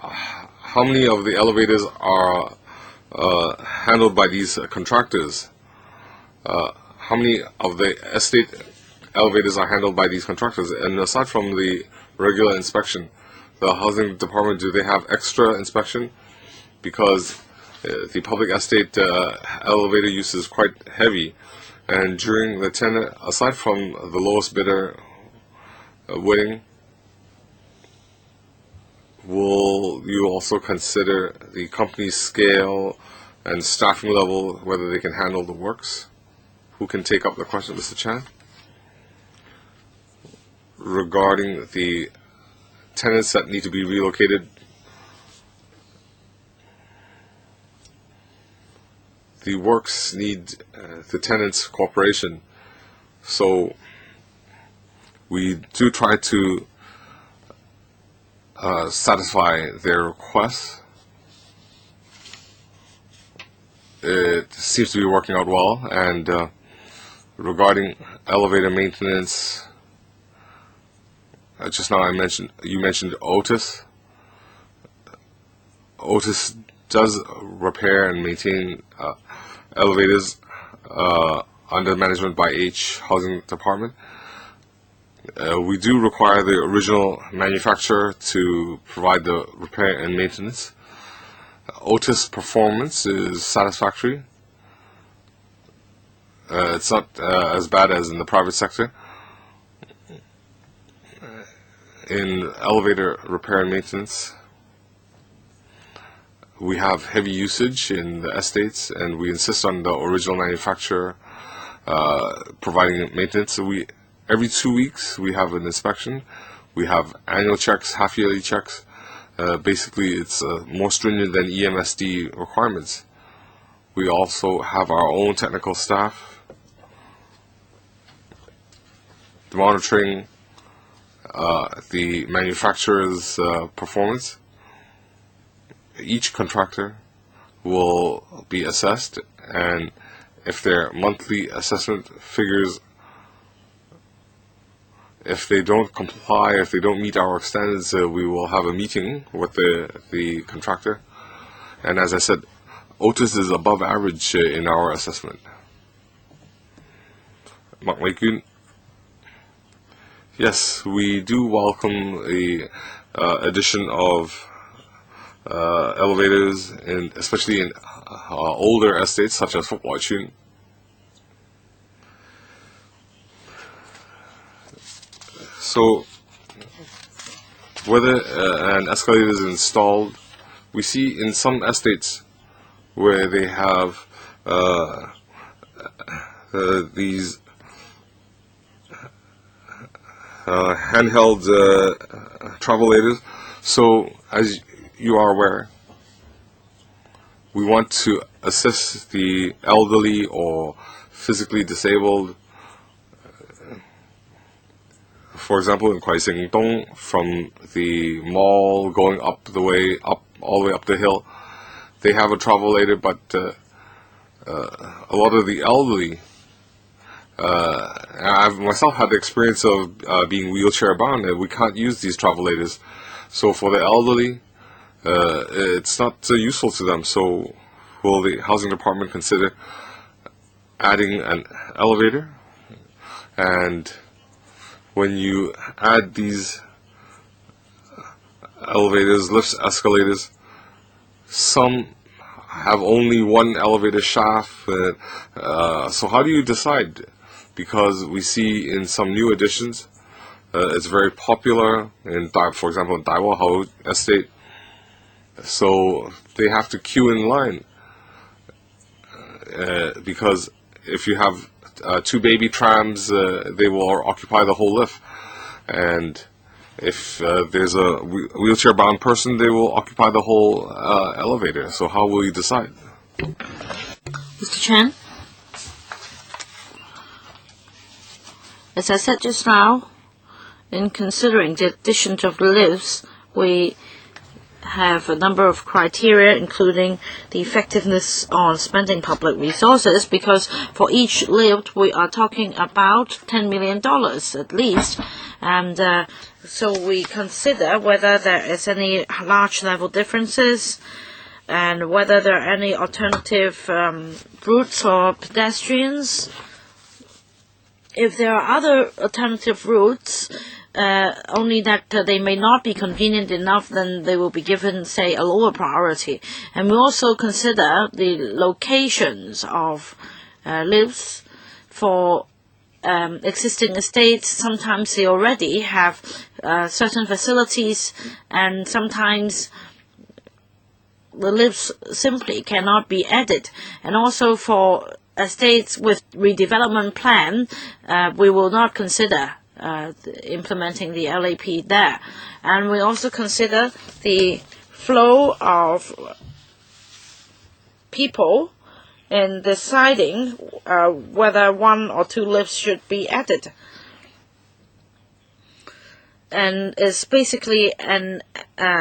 how many of the elevators are handled by these contractors? How many of the estate elevators are handled by these contractors? And aside from the regular inspection, the housing department, do they have extra inspection? Because the public estate elevator use is quite heavy, and during the tender, aside from the lowest bidder winning, will you also consider the company's scale and staffing level, whether they can handle the works? Who can take up the question, Mr. Chan? Regarding the tenants that need to be relocated, the works need the tenants' cooperation. So we do try to satisfy their requests. It seems to be working out well. And regarding elevator maintenance, just now you mentioned Otis. Otis does repair and maintain elevators under management by H Housing Department. We do require the original manufacturer to provide the repair and maintenance. Otis performance is satisfactory. It's not as bad as in the private sector. In elevator repair and maintenance, we have heavy usage in the estates, and we insist on the original manufacturer providing maintenance. So every 2 weeks we have an inspection. We have annual checks, half-yearly checks. Basically, it's more stringent than EMSD requirements. We also have our own technical staff monitoring the manufacturer's performance. Each contractor will be assessed, and if their monthly assessment figures, if they don't comply, if they don't meet our standards, we will have a meeting with the contractor. And as I said, Otis is above average in our assessment. Mak Wei Kun. Yes, we do welcome the addition of elevators, especially in older estates such as Kwok-hing. So, whether an escalator is installed, we see in some estates where they have these handheld travelators. So, as you are aware, we want to assist the elderly or physically disabled. For example, in Kwok-hing Dong, from the mall going all the way up the hill, they have a travelator, but a lot of the elderly, I've myself had the experience of being wheelchair bound, and we can't use these travelators. So for the elderly, it's not useful to them. So will the housing department consider adding an elevator? And when you add these elevators, lifts, escalators. Some have only one elevator shaft. So how do you decide? Because we see in some new additions, it's very popular in, for example, in Daiwa Hao Estate. So they have to queue in line because if you have 2 baby trams, they will occupy the whole lift, and if there's a wheelchair-bound person, they will occupy the whole elevator. So how will you decide? Mr. Chen? As I said just now, in considering the addition of lifts, we have a number of criteria, including the effectiveness on spending public resources, because for each lift we are talking about $10 million at least, and so we consider whether there is any large level differences and whether there are any alternative routes for pedestrians. If there are other alternative routes, only that they may not be convenient enough, then they will be given, say, a lower priority. And we also consider the locations of lifts for existing estates. Sometimes they already have certain facilities, and sometimes the lifts simply cannot be added. And also for estates with redevelopment plan, we will not consider implementing the LAP there. And we also consider the flow of people in deciding whether 1 or 2 lifts should be added. And it's basically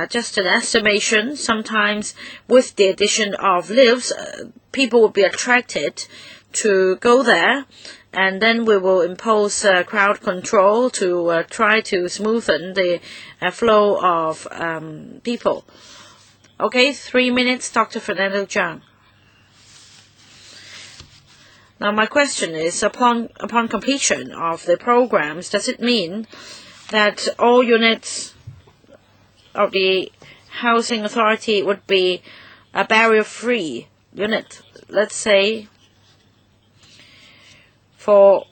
just an estimation. Sometimes with the addition of lifts, people will be attracted to go there, and then we will impose crowd control to try to smoothen the flow of people. Okay, 3 minutes, Dr. Fernando Zhang. Now my question is, upon completion of the programs, does it mean that all units of the housing authority would be a barrier-free unit? Let's say for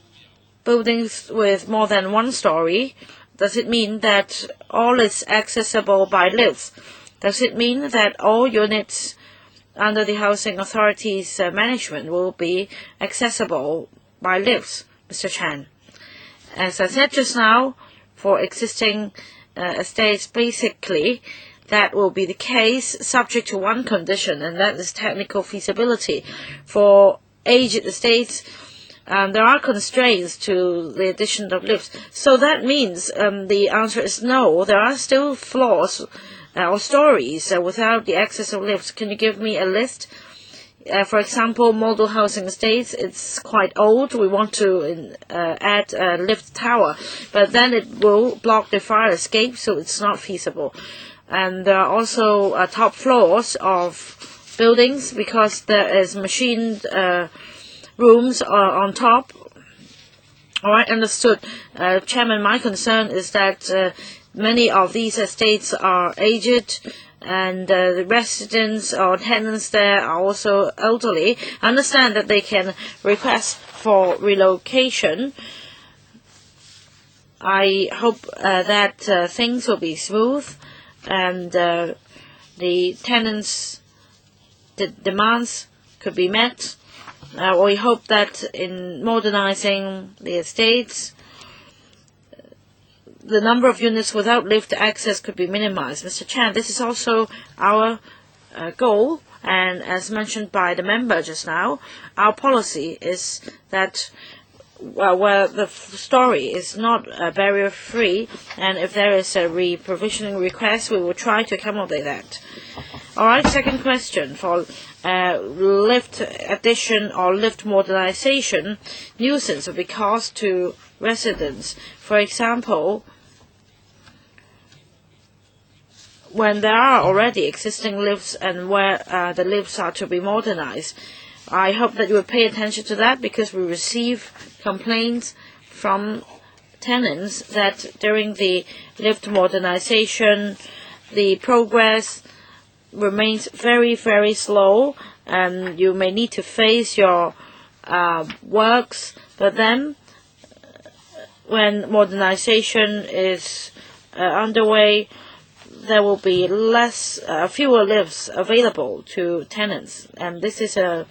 buildings with more than 1 story, does it mean that all is accessible by lifts? Does it mean that all units under the housing authority's management will be accessible by lifts, Mr. Chan? As I said just now, for existing estates, basically, that will be the case subject to one condition, and that is technical feasibility. For aged estates, there are constraints to the addition of lifts. So that means the answer is no. There are still floors or stories without the access of lifts. Can you give me a list? For example, model housing estates, it's quite old. We want to add a lift tower, but then it will block the fire escape, so it's not feasible. And there are also top floors of buildings because there is machined rooms on top. All right, understood. Chairman, my concern is that many of these estates are aged, and the residents or tenants there are also elderly. I understand that they can request for relocation. I hope that things will be smooth, and the tenants' demands could be met. We hope that in modernizing the estates, the number of units without lift access could be minimized. Mr. Chan, this is also our goal, and as mentioned by the member just now, our policy is that where the story is not barrier-free, and if there is a re-provisioning request, we will try to accommodate that. All right, second question. For lift addition or lift modernization, nuisance will be caused to residents. For example, when there are already existing lifts and where the lifts are to be modernized, I hope that you will pay attention to that, because we receive complaints from tenants that during the lift modernization, the progress remains very, very slow, and you may need to face your works. But then, when modernization is underway, there will be fewer lifts available to tenants, and this is an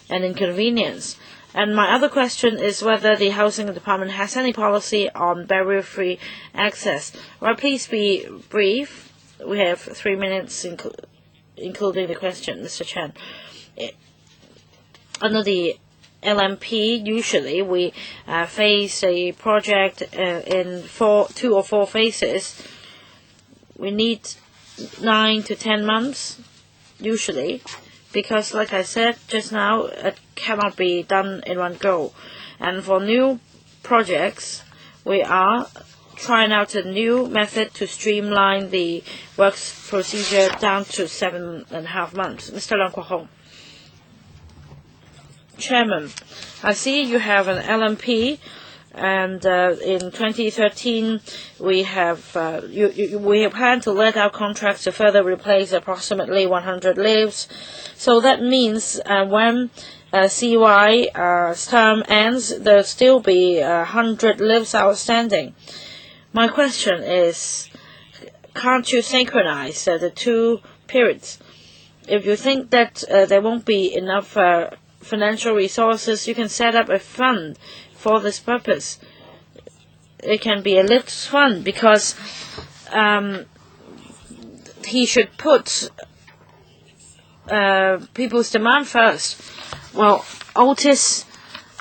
inconvenience. And my other question is whether the Housing Department has any policy on barrier-free access. Well, please be brief. We have 3 minutes, including the question, Mr. Chen. Under the LMP, usually we face a project in 2 or 4 phases. We need 9 to 10 months, usually, because, like I said just now, it cannot be done in one go. And for new projects, we are trying out a new method to streamline the works procedure down to 7.5 months. Mr. Leung Kwok-hing. Chairman, I see you have an LMP, and in 2013 we have planned to let out contracts to further replace approximately 100 lifts. So that means when CY term ends, there will still be 100 lifts outstanding. My question is, can't you synchronize the 2 periods? If you think that there won't be enough financial resources, you can set up a fund for this purpose. It can be a lift fund, because he should put people's demand first. Well, Otis,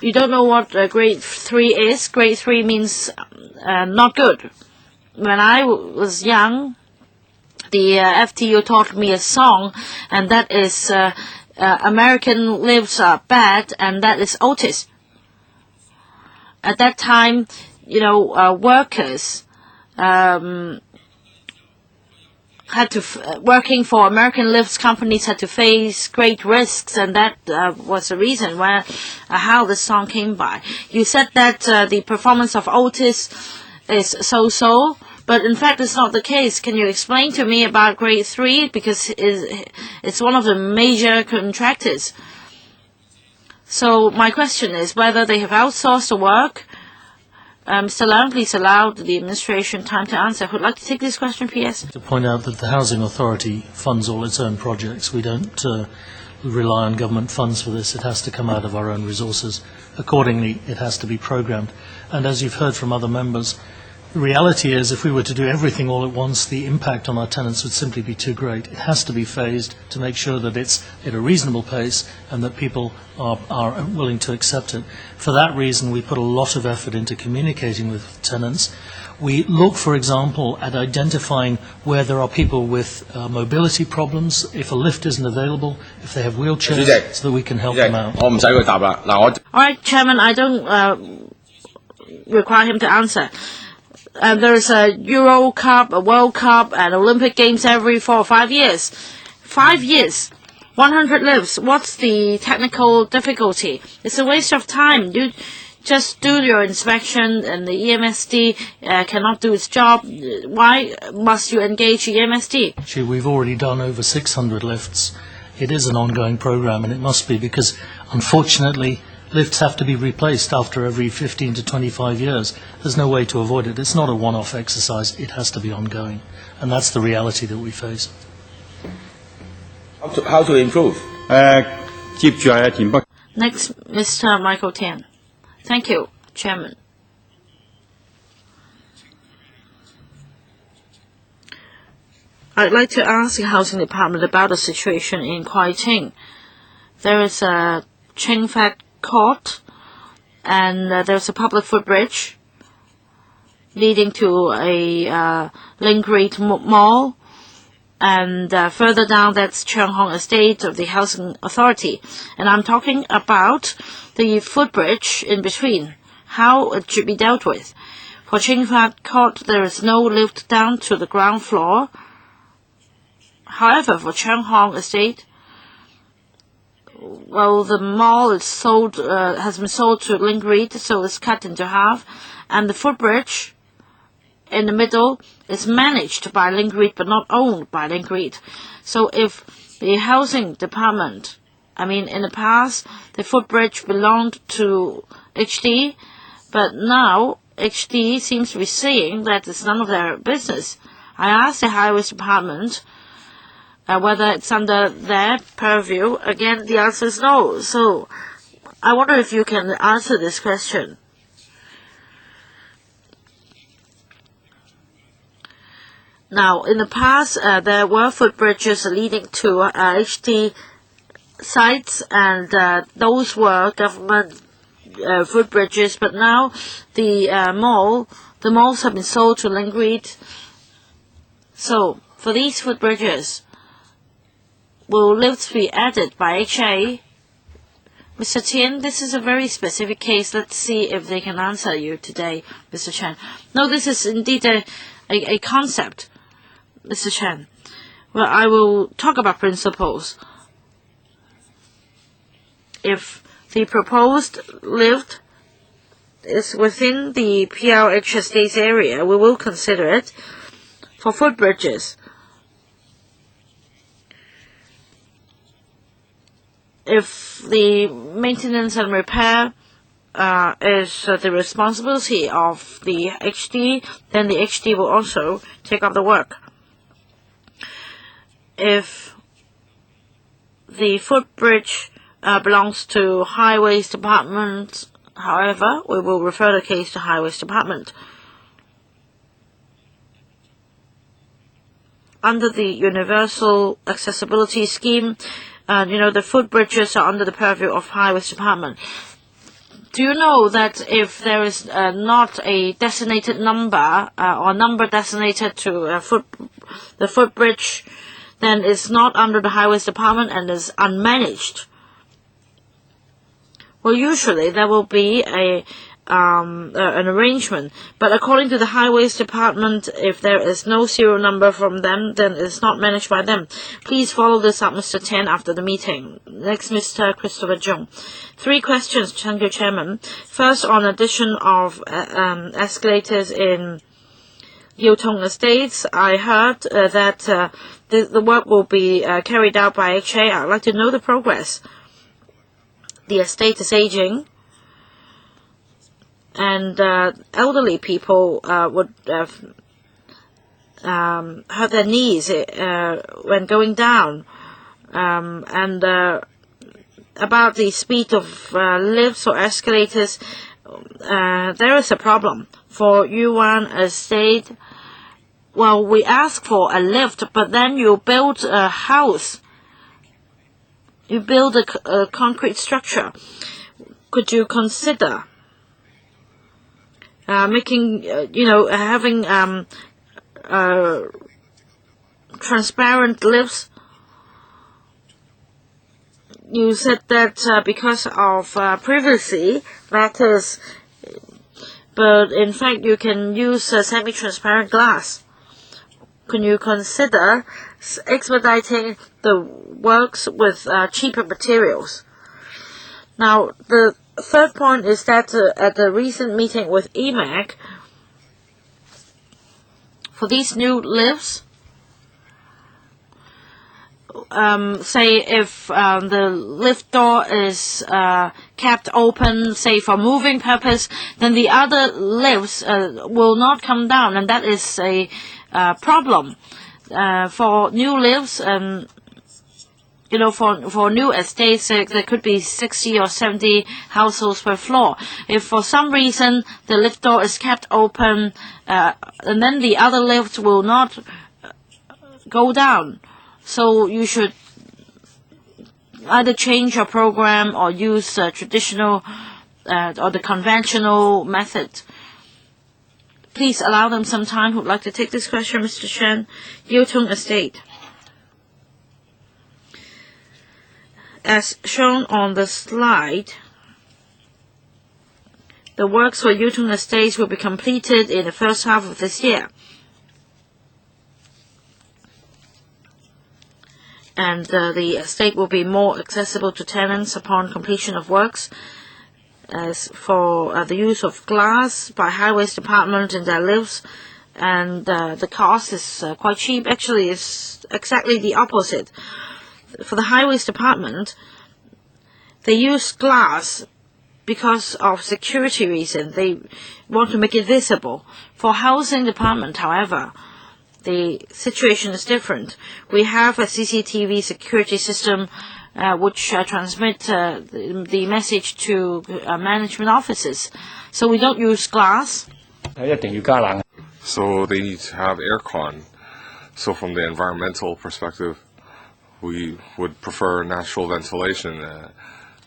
you don't know what grade 3 is. Grade 3 means not good. When I was young, the FTU taught me a song, and that is American lives are bad, and that is Otis. At that time, workers working for American lifts companies had to face great risks, and that was the reason how the song came by. You said that the performance of Otis is so-so, but in fact it's not the case. Can you explain to me about grade 3, because it's one of the major contractors? So my question is whether they have outsourced the work. Mr. Leung, please allow the administration time to answer. Who would like to take this question, PS? To point out that the Housing Authority funds all its own projects. We don't rely on government funds for this. It has to come out of our own resources. Accordingly, it has to be programmed. And as you've heard from other members, the reality is if we were to do everything all at once, the impact on our tenants would simply be too great. It has to be phased to make sure that it's at a reasonable pace and that people are willing to accept it. For that reason, we put a lot of effort into communicating with tenants. We look, for example, at identifying where there are people with mobility problems, if a lift isn't available, if they have wheelchairs, so that we can help them out. All right, Chairman, I don't require him to answer. There's a Euro Cup, a World Cup, and Olympic Games every 4 or 5 years. 5 years, 100 lifts. What's the technical difficulty? It's a waste of time. You just do your inspection, and the EMSD cannot do its job. Why must you engage the EMSD? Actually, we've already done over 600 lifts. It is an ongoing program, and it must be, because unfortunately lifts have to be replaced after every 15 to 25 years. There's no way to avoid it. It's not a one-off exercise. It has to be ongoing. And that's the reality that we face. How to improve? Next, Mr. Michael Tian. Thank you, Chairman. I'd like to ask the Housing Department about the situation in Kwok-hing. There is a Ching Fat Court, and there's a public footbridge leading to a Link Reed Mall, and further down that's Cheung Hong Estate of the Housing Authority. And I'm talking about the footbridge in between, how it should be dealt with. For Ching Fat Court, there is no lift down to the ground floor. However, for Cheung Hong Estate, well, the mall is has been sold to Link Reed, so it's cut into half, and the footbridge in the middle is managed by Link-REIT but not owned by Link-REIT. So if the housing department, in the past, the footbridge belonged to HD, but now HD seems to be saying that it's none of their business. I asked the highways department whether it's under their purview. Again, the answer is no. So I wonder if you can answer this question. Now, in the past, there were footbridges leading to HD sites, and those were government footbridges. But now, the malls have been sold to Link-REIT. So, for these footbridges, will lifts be added by HA? Mr. Tian, this is a very specific case. Let's see if they can answer you today, Mr. Chen. No, this is indeed a concept, Mr. Chen. Well, I will talk about principles. If the proposed lift is within the PRH estates area, we will consider it. For footbridges, if the maintenance and repair is the responsibility of the HD, then the HD will also take up the work. If the footbridge belongs to Highways Department, however, we will refer the case to Highways Department. Under the Universal Accessibility Scheme, the footbridges are under the purview of Highways Department. Do you know that if there is not a designated number or number designated to the footbridge, then it's not under the Highways Department and is unmanaged? Well, usually there will be an arrangement, but according to the Highways Department, if there is no serial number from them, then it's not managed by them. Please follow this up, Mr. Tian, after the meeting. Next, Mr. Christopher Zhong. 3 questions, thank you, Chairman. First, on addition of escalators in Yotong Estates, I heard that the work will be carried out by HA. I'd like to know the progress. The estate is aging, and elderly people would hurt their knees when going down. And about the speed of lifts or escalators, there is a problem. For Yuan Estate, well, we ask for a lift, but then you build a house. You build a concrete structure. Could you consider having transparent lifts? You said that because of privacy matters, but in fact you can use semi-transparent glass. Can you consider expediting the works with cheaper materials? Now, the third point is that at the recent meeting with EMAG, for these new lifts, say if the lift door is kept open, say for moving purpose, then the other lifts will not come down, and that is a problem. For new lifts, for new estates, there could be 60 or 70 households per floor. If for some reason the lift door is kept open, and then the other lifts will not go down. So you should either change your program or use traditional or the conventional method. Please allow them some time who would like to take this question, Mr. Chen. Yotong Estate. As shown on the slide, the works for Yotong Estates will be completed in the first half of this year. And the estate will be more accessible to tenants upon completion of works. As for the use of glass by Highways Department in their lifts, and the cost is quite cheap. Actually, it's exactly the opposite. For the highways department, they use glass because of security reasons. They want to make it visible. For housing department, however, the situation is different. We have a CCTV security system which transmit the message to management offices. So we don't use glass. 一定要加冷。 So they need to have aircon. So from the environmental perspective, we would prefer natural ventilation,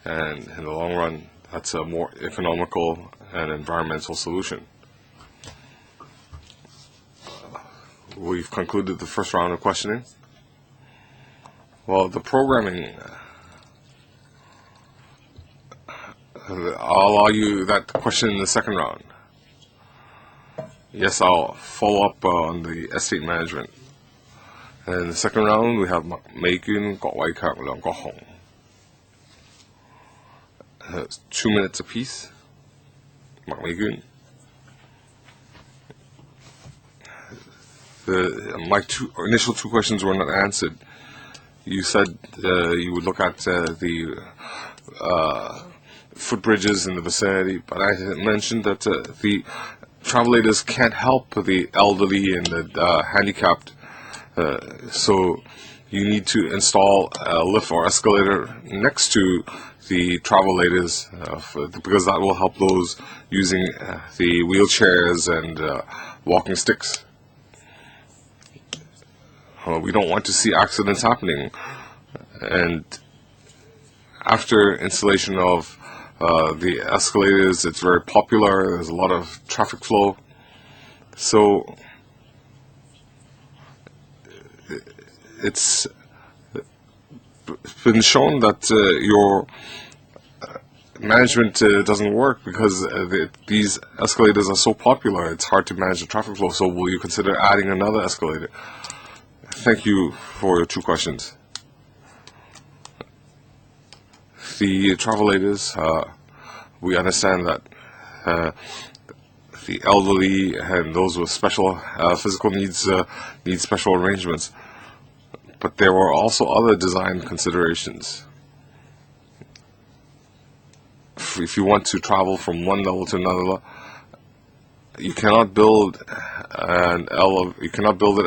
and in the long run, that's a more economical and environmental solution. We've concluded the first round of questioning. Well, the programming, I'll allow you that question in the second round. Yes, I'll follow up on the estate management. And in the second round, we have Kwok-hing, Kwok-hing, Kwok-hing. 2 minutes apiece. Kwok-hing. My initial two questions were not answered. You said you would look at the footbridges in the vicinity, but I mentioned that the travel aiders can't help the elderly and the handicapped. So you need to install a lift or escalator next to the travel aiders because that will help those using the wheelchairs and walking sticks. We don't want to see accidents happening. And after installation of the escalators, it's very popular. There's a lot of traffic flow. So it's been shown that your management doesn't work because these escalators are so popular. It's hard to manage the traffic flow. So will you consider adding another escalator? Thank you for your two questions. The travel aiders, we understand that the elderly and those with special physical needs need special arrangements. But there were also other design considerations. If you want to travel from one level to another level, you cannot build an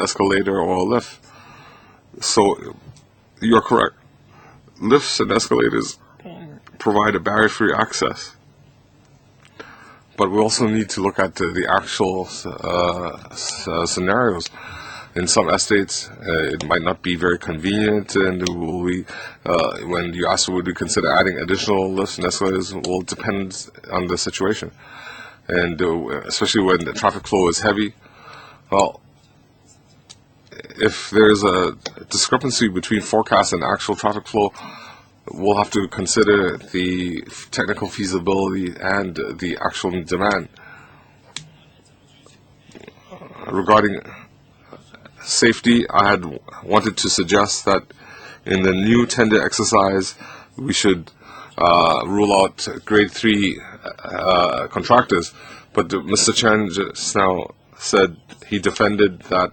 escalator or a lift. So you're correct. Lifts and escalators provide a barrier-free access. But we also need to look at the actual scenarios. In some estates, it might not be very convenient, and when you ask would we consider adding additional lifts and escalators, will depend on the situation. And especially when the traffic flow is heavy, well, if there's a discrepancy between forecast and actual traffic flow, we'll have to consider the technical feasibility and the actual demand. Regarding safety, I had wanted to suggest that in the new tender exercise, we should rule out grade 3 contractors. But Mr. Chen just now said he defended that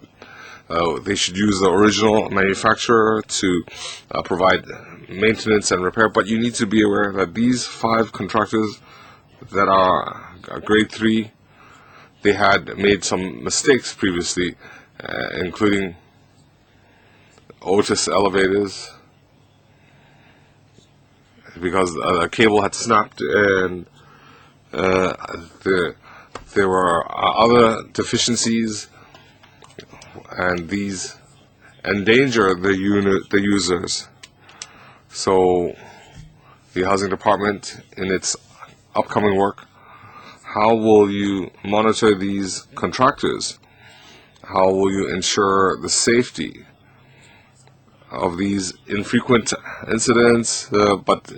they should use the original manufacturer to provide maintenance and repair. But you need to be aware that these 5 contractors that are grade 3, they had made some mistakes previously, including Otis elevators, because the cable had snapped, and there were other deficiencies, and these endanger the users. So the housing department, in its upcoming work, how will you monitor these contractors? How will you ensure the safety of these infrequent incidents? But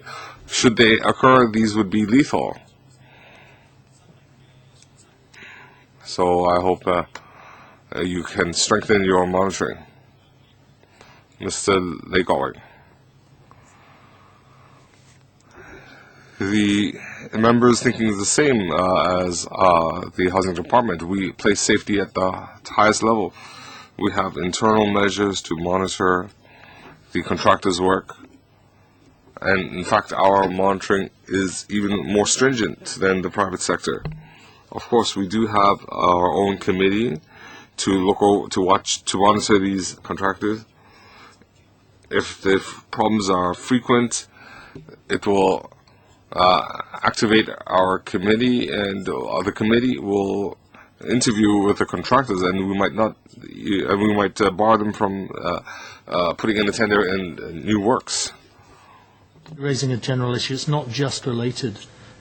should they occur, these would be lethal. So I hope you can strengthen your monitoring. Mr. Kwok-hing. the members thinking the same as the housing department. We place safety at the highest level. We have internal measures to monitor the contractor's work. And in fact, our monitoring is even more stringent than the private sector. Of course, we do have our own committee to monitor these contractors. If the problems are frequent, it will activate our committee, and the committee will interview with the contractors, and we might bar them from putting in a tender in new works. Raising a general issue, it's not just related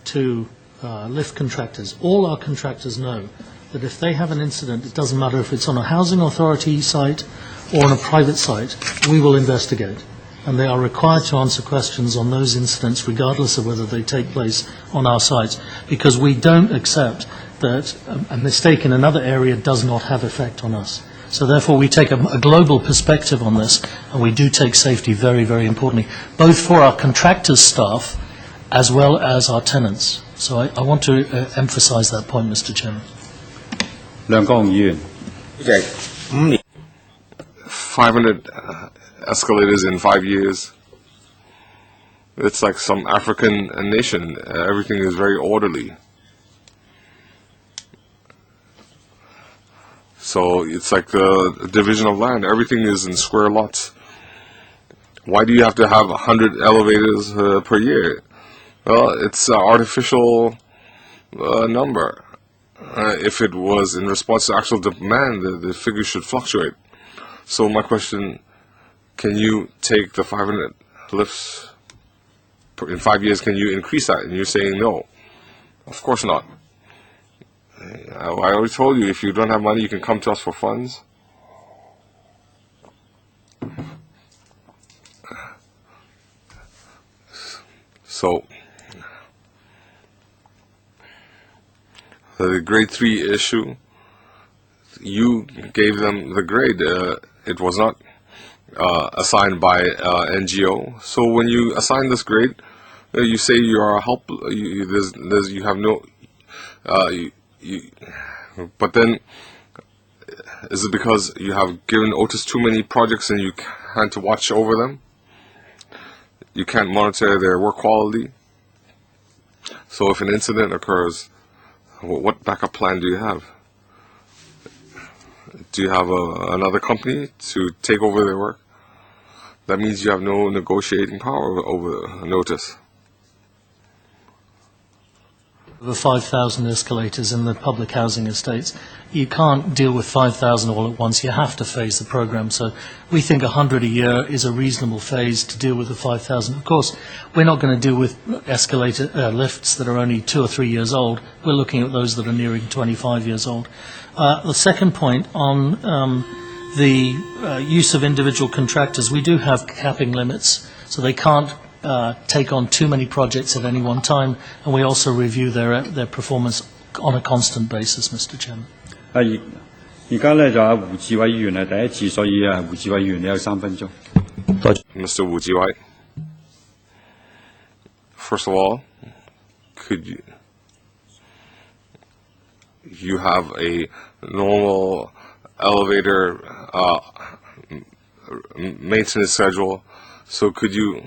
to lift contractors. All our contractors know that if they have an incident, it doesn't matter if it's on a housing authority site or on a private site, we will investigate. And they are required to answer questions on those incidents regardless of whether they take place on our sites, because we don't accept that a mistake in another area does not have effect on us. So therefore we take a global perspective on this, and we do take safety very, very importantly, both for our contractors' staff as well as our tenants. So I want to emphasize that point, Mr. Chairman. 500 escalators in 5 years. It's like some African nation. Everything is very orderly. So it's like the division of land. Everything is in square lots. Why do you have to have 100 elevators per year? Well, it's an artificial number. If it was in response to actual demand, the figure should fluctuate. So my question, can you take the 500 lifts in 5 years, can you increase that? And you're saying no. Of course not. I already told you, if you don't have money, you can come to us for funds. So, the grade 3 issue, you gave them the grade. It was not assigned by NGO. So when you assign this grade, you say you are you have no, but then is it because you have given Otis too many projects and you can't watch over them? You can't monitor their work quality? So if an incident occurs, what backup plan do you have? Do you have another company to take over their work? That means you have no negotiating power over notice. The 5,000 escalators in the public housing estates, you can't deal with 5,000 all at once. You have to phase the program. So we think 100 a year is a reasonable phase to deal with the 5,000. Of course, we're not going to deal with escalator lifts that are only 2 or 3 years old. We're looking at those that are nearing 25 years old. The second point on the use of individual contractors, we do have capping limits, so they can't take on too many projects at any one time, and we also review their performance on a constant basis, Mr. Chairman. 而家咧就胡志偉議員係第一次，所以胡志偉議員你有3分鐘。Mr. Wu Jiwai, first of all, could you have a normal elevator maintenance schedule? So could you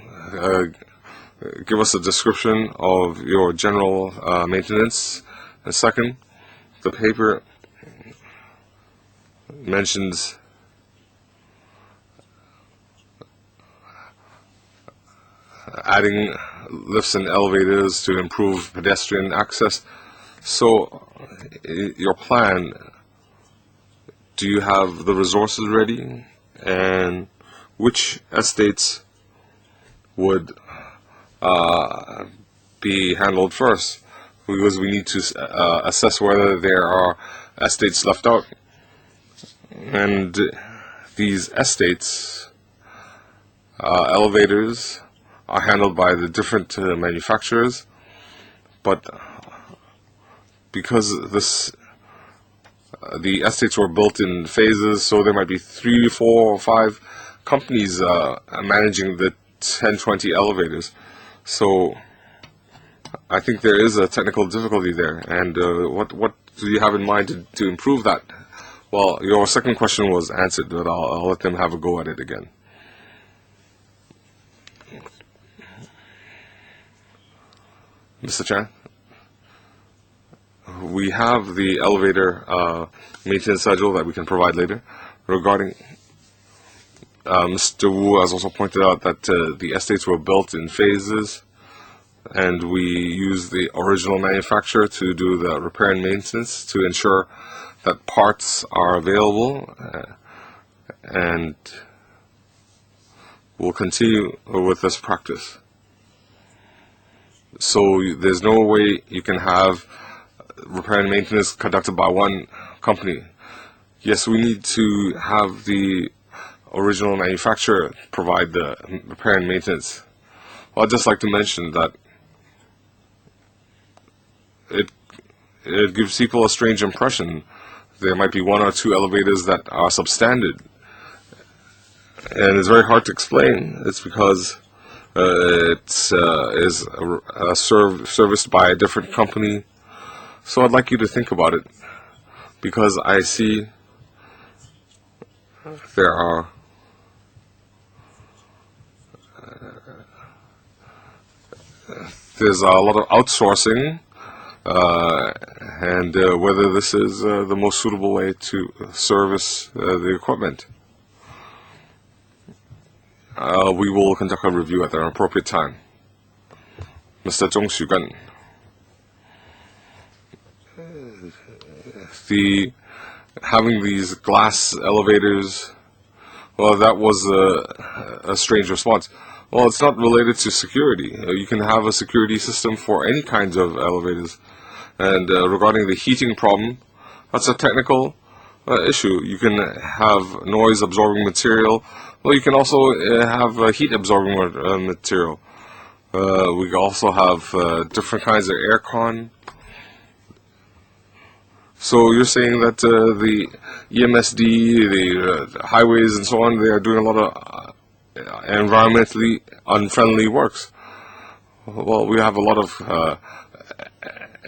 give us a description of your general maintenance? And second, the paper mentions adding lifts and elevators to improve pedestrian access. So, your plan, do you have the resources ready? And which estates would be handled first? Because we need to assess whether there are estates left out. And these estates, elevators, are handled by the different manufacturers, but because the estates were built in phases, so there might be 3, 4, or 5 companies managing the 10, 20 elevators. So I think there is a technical difficulty there, and what do you have in mind to improve that? Well, your second question was answered, but I'll let them have a go at it again. Mr. Chan? We have the elevator maintenance schedule that we can provide later. Regarding Mr. Wu has also pointed out that the estates were built in phases, and we use the original manufacturer to do the repair and maintenance to ensure that parts are available, and we'll continue with this practice. So there's no way you can have repair and maintenance conducted by one company. Yes, we need to have the original manufacturer provide the repair and maintenance. Well, I'd just like to mention that it gives people a strange impression. There might be one or two elevators that are substandard, and it's very hard to explain. It's because it is serviced by a different company. So I'd like you to think about it, because I see there's a lot of outsourcing, and whether this is the most suitable way to service the equipment. We will conduct a review at an appropriate time. Mr. Zhong Xugan. Having these glass elevators, well, that was a strange response. Well, it's not related to security. You can have a security system for any kinds of elevators. And regarding the heating problem, that's a technical issue. You can have noise-absorbing material. Well, you can also have heat-absorbing material. We also have different kinds of aircon. So you're saying that the EMSD, the highways and so on, they are doing a lot of environmentally unfriendly works. Well, we have a lot of...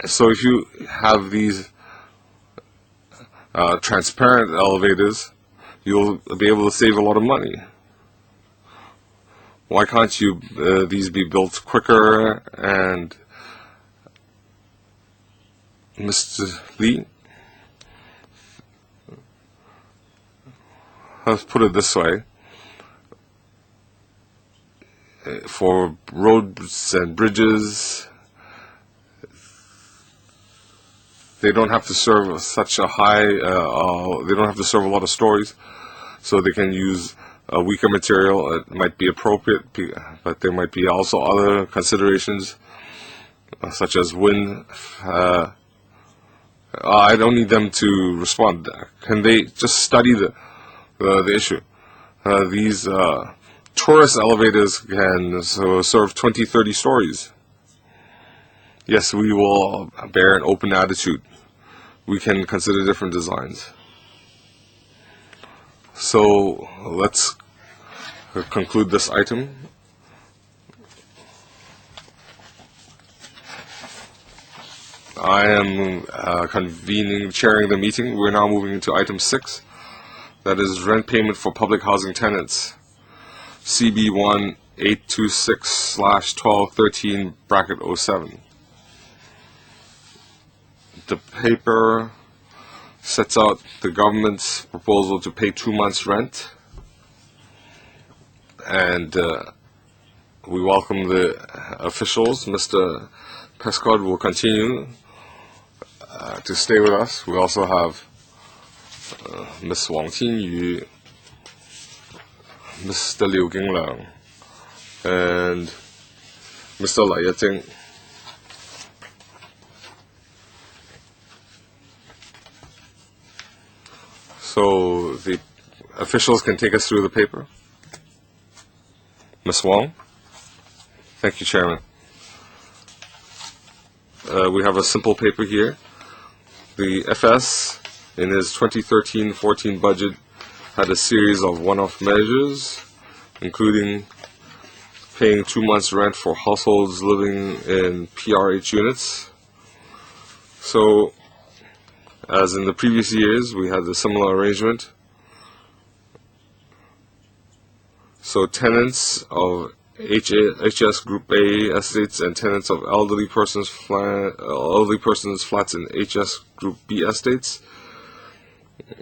so if you have these transparent elevators, you'll be able to save a lot of money. Why can't these be built quicker? And Mr. Lee? Let's put it this way. For roads and bridges, they don't have to serve such a high, they don't have to serve a lot of stories, so they can use a weaker material. It might be appropriate, but there might be also other considerations, such as wind. I don't need them to respond. Can they just study the issue? These tourist elevators can serve 20, 30 stories. Yes, we will bear an open attitude. We can consider different designs. So let's conclude this item. I am chairing the meeting. We're now moving into item 6. That is rent payment for public housing tenants. CB1 826/1213-07. The paper sets out the government's proposal to pay 2 months' rent, and we welcome the officials. Mr. Prescott will continue to stay with us. We also have Ms. Wang Qinyu, Mr. Liu Ginglang, and Mr. Lai Yeting. So the officials can take us through the paper. Ms. Wang? Thank you, Chairman. We have a simple paper here. The FS, in his 2013-14 budget, had a series of one-off measures, including paying 2 months' rent for households living in PRH units. So, as in the previous years, we had a similar arrangement. So tenants of HS Group A estates and tenants of elderly persons flats in HS Group B estates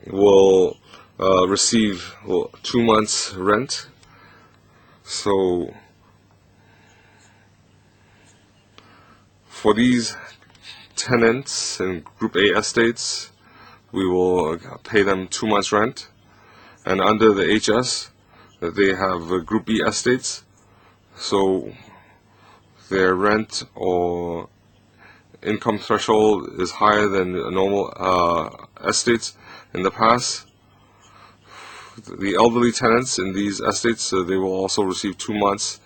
will receive 2 months' rent. So for these tenants in Group A estates, we will pay them 2 months' rent, and under the HS, they have Group B estates, so their rent or income threshold is higher than normal estates. In the past, the elderly tenants in these estates, they will also receive 2 months,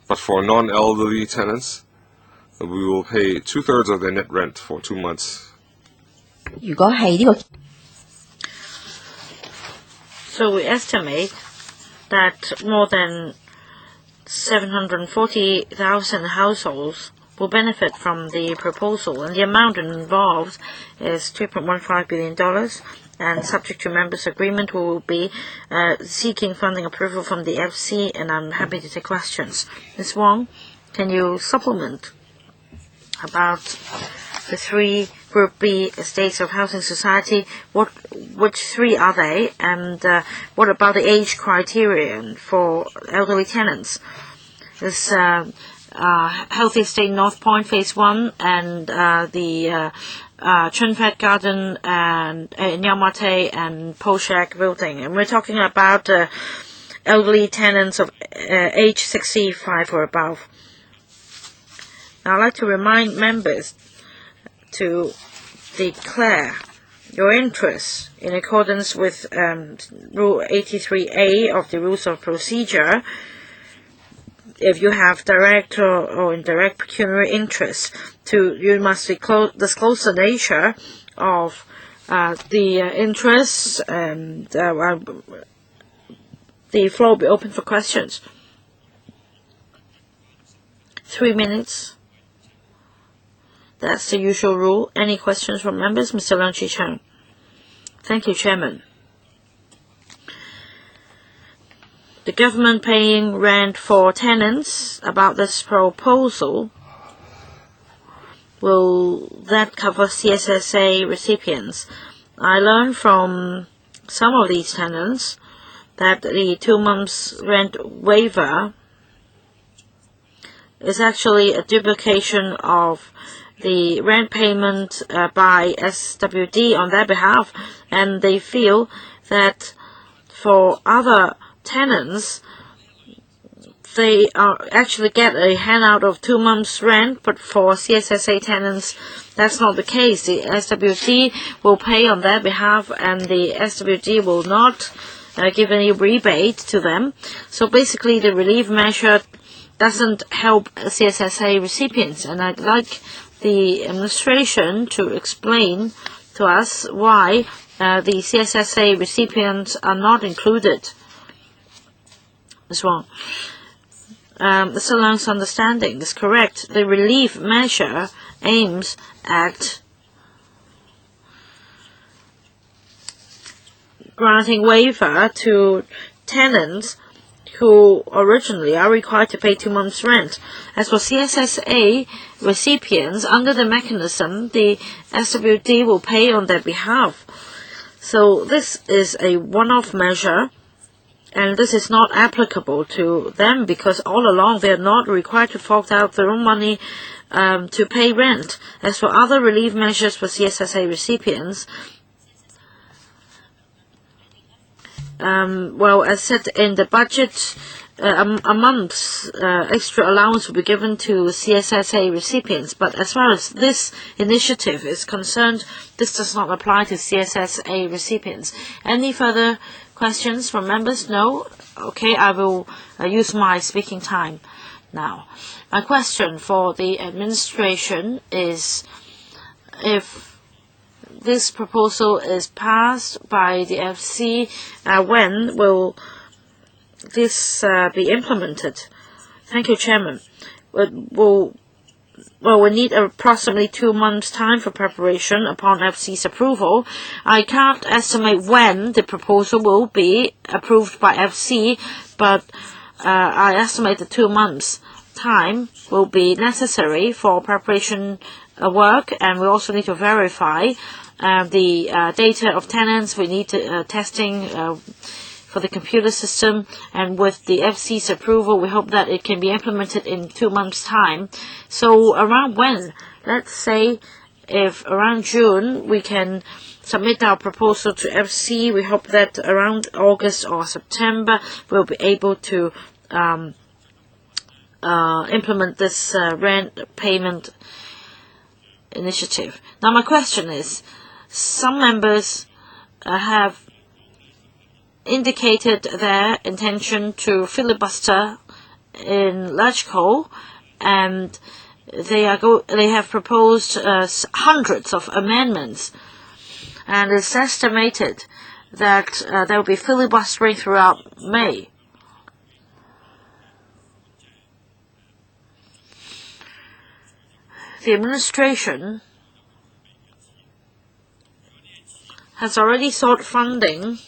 but for non-elderly tenants, we will pay 2/3 of their net rent for 2 months. 如果係呢個 So we estimate that more than 740,000 households will benefit from the proposal, and the amount involved is $3.15 billion, and subject to members' agreement, we will be seeking funding approval from the FC, and I'm happy to take questions. Ms. Wong, can you supplement about the 3 Group B estates of housing society? Which 3 are they, and what about the age criterion for elderly tenants? This Healthy Estate North Point Phase 1 and the Chunfat Garden and Nyamate and Poshak building, and we're talking about elderly tenants of age 65 or above. Now, I'd like to remind members to declare your interest in accordance with Rule 83A of the Rules of Procedure. If you have direct or indirect pecuniary interest, you must disclose the nature of the interests, and the floor will be open for questions. 3 minutes. That's the usual rule. Any questions from members? Mr. Leung Chi-Chang. Thank you, Chairman. The government paying rent for tenants, about this proposal, will that cover CSSA recipients? I learned from some of these tenants that the 2 months rent waiver is actually a duplication of the rent payment by SWD on their behalf, and they feel that for other tenants, they actually get a handout of 2 months rent, but for CSSA tenants, that's not the case. The SWD will pay on their behalf, and the SWD will not give any rebate to them. So basically, the relief measure doesn't help CSSA recipients, and I'd like the administration to explain to us why the CSSA recipients are not included. Ms. Wong, Mr. Leung's understanding is correct. The relief measure aims at granting waiver to tenants who originally are required to pay 2 months' rent. As for CSSA recipients, under the mechanism, the SWD will pay on their behalf. So this is a one-off measure, and this is not applicable to them because all along they are not required to fork out their own money to pay rent. As for other relief measures for CSSA recipients, well, as said in the budget, a month's extra allowance will be given to CSSA recipients. But as far as this initiative is concerned, this does not apply to CSSA recipients. Any further questions from members? No? Okay, I will use my speaking time now. My question for the administration is, if this proposal is passed by the FC, when will this be implemented? Thank you, Chairman. We need approximately 2 months' time for preparation upon FC's approval. I can't estimate when the proposal will be approved by FC, but I estimate that 2 months' time will be necessary for preparation work, and we also need to verify the data of tenants. We need testing for the computer system, and with the FC's approval, we hope that it can be implemented in 2 months' time. So around when? Let's say if around June we can submit our proposal to FC. We hope that around August or September we'll be able to implement this rent payment initiative. Now my question is, some members have indicated their intention to filibuster in LegCo, and they have proposed hundreds of amendments, and it's estimated that there will be filibustering throughout May. The administration has already sought funding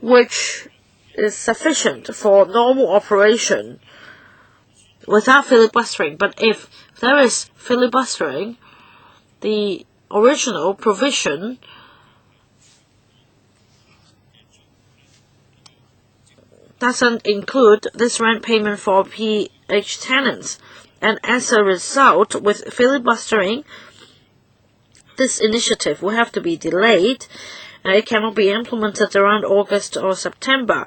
which is sufficient for normal operation without filibustering. But if there is filibustering, the original provision doesn't include this rent payment for PH tenants. And as a result, with filibustering, this initiative will have to be delayed. It cannot be implemented around August or September.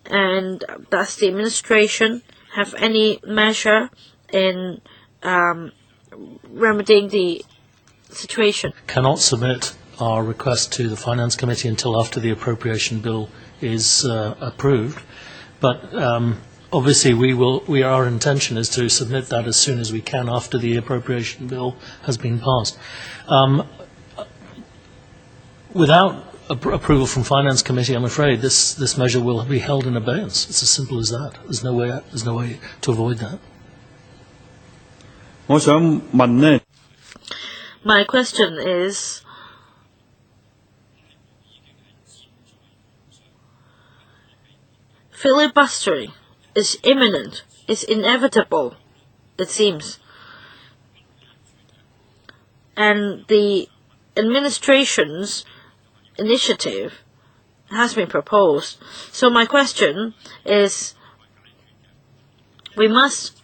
And does the administration have any measure in remedying the situation? Cannot submit our request to the Finance Committee until after the appropriation bill is approved. But obviously our intention is to submit that as soon as we can after the appropriation bill has been passed. Without approval from Finance Committee, I'm afraid this measure will be held in abeyance. It's as simple as that. There's no way to avoid that. My question is, filibustering is imminent, is inevitable, it seems. And the administration's initiative has been proposed. So my question is, we must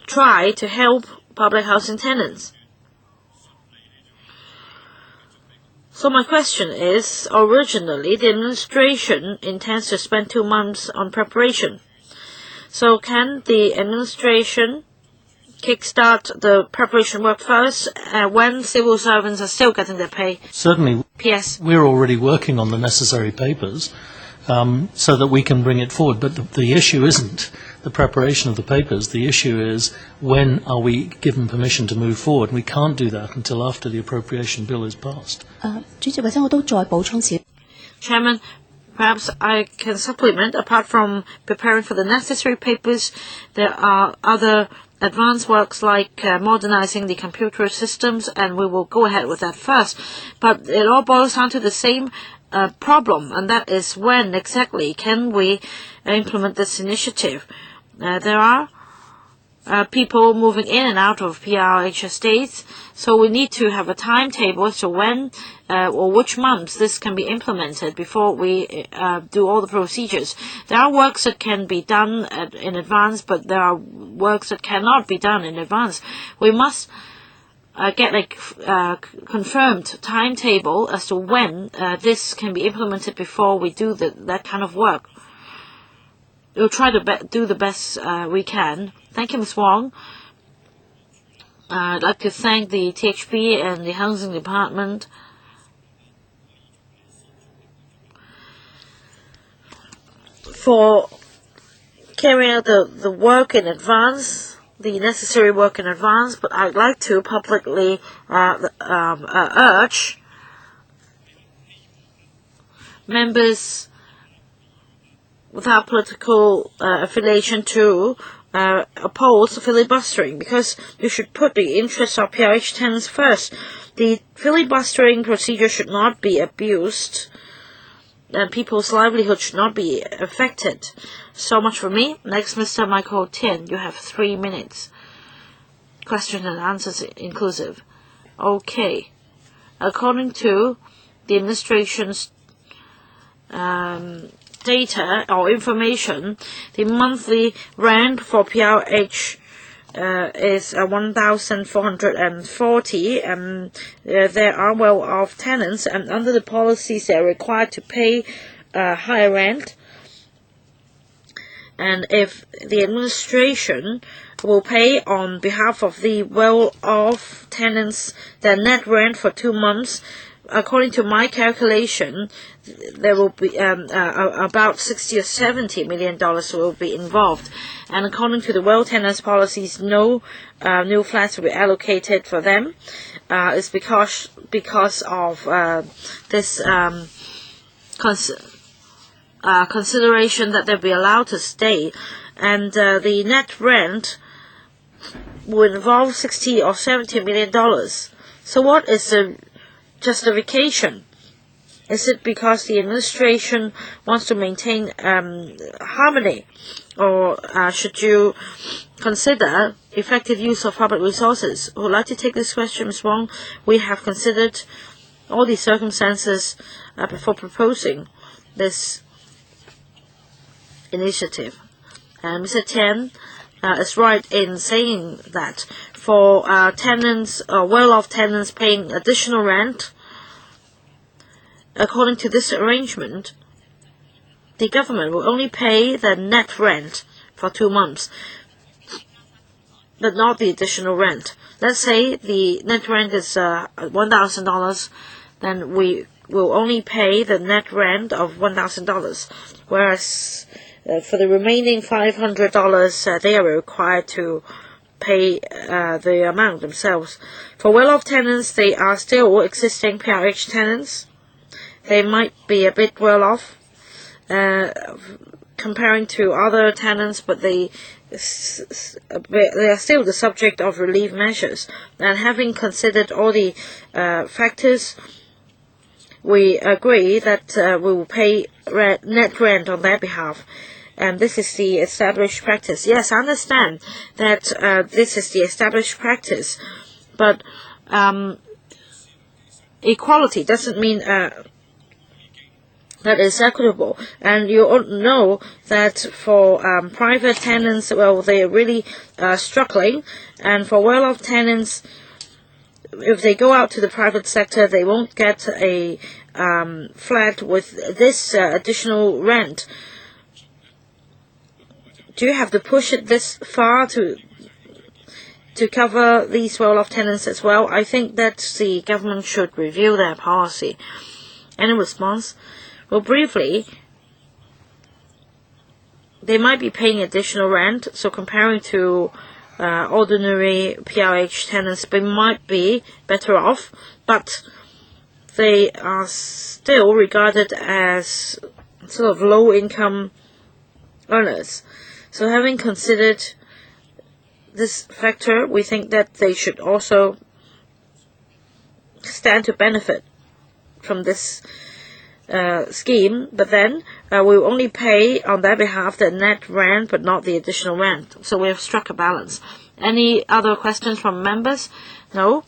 try to help public housing tenants. So my question is, originally the administration intends to spend 2 months on preparation. So can the administration kickstart the preparation work first when civil servants are still getting their pay? Certainly. Yes. We're already working on the necessary papers so that we can bring it forward. But the issue isn't the preparation of the papers. The issue is, when are we given permission to move forward? We can't do that until after the appropriation bill is passed. 主席，或者我都再補充少。 Chairman, perhaps I can supplement. Apart from preparing for the necessary papers, there are other advanced works like modernizing the computer systems, and we will go ahead with that first. But it all boils down to the same problem, and that is, when exactly can we implement this initiative? There are people moving in and out of PRH estates, so we need to have a timetable as to when or which months this can be implemented before we do all the procedures. There are works that can be done in advance, but there are works that cannot be done in advance. We must get a confirmed timetable as to when this can be implemented before we do that kind of work. We'll try to do the best we can. Thank you, Ms. Wong. I'd like to thank the THB and the Housing Department for carrying out the work in advance, the necessary work in advance, but I'd like to publicly urge members without political affiliation to oppose filibustering, because you should put the interests of PRH tenants first. The filibustering procedure should not be abused, and people's livelihood should not be affected. So much for me. Next, Mr. Michael Tian, you have 3 minutes. Questions and answers inclusive. Okay. According to the administration's data or information, the monthly rent for PRH is 1,440, and there are well-off tenants, and under the policies they are required to pay higher rent. And if the administration will pay on behalf of the well-off tenants their net rent for 2 months, according to my calculation, there will be about $60 or $70 million will be involved. And according to the well tenants policies, no new flats will be allocated for them. It's because of this consideration that they'll be allowed to stay, and the net rent will involve $60 or $70 million. So what is the justification? Is it because the administration wants to maintain harmony, or should you consider effective use of public resources? Who would like to take this question, Ms. Wong? We have considered all these circumstances before proposing this initiative. And Mr. Tian is right in saying that for tenants, well-off tenants paying additional rent, according to this arrangement, the government will only pay the net rent for 2 months, but not the additional rent. Let's say the net rent is $1,000, then we will only pay the net rent of $1,000, whereas for the remaining $500, they are required to pay the amount themselves. For well-off tenants, they are still existing PRH tenants. They might be a bit well-off comparing to other tenants, but they are still the subject of relief measures. And having considered all the factors, we agree that we will pay net rent on their behalf. And this is the established practice. Yes, I understand that this is the established practice, but equality doesn't mean that is equitable. And you all know that for private tenants, well, they are really struggling, and for well-off tenants, if they go out to the private sector, they won't get a flat with this additional rent. Do you have to push it this far to cover these well-off tenants as well? I think that the government should review their policy. Any response? Well, briefly, they might be paying additional rent, so comparing to ordinary PRH tenants, they might be better off, but they are still regarded as sort of low-income earners. So having considered this factor, we think that they should also stand to benefit from this scheme, but then we will only pay on their behalf the net rent, but not the additional rent. So we have struck a balance. Any other questions from members? No?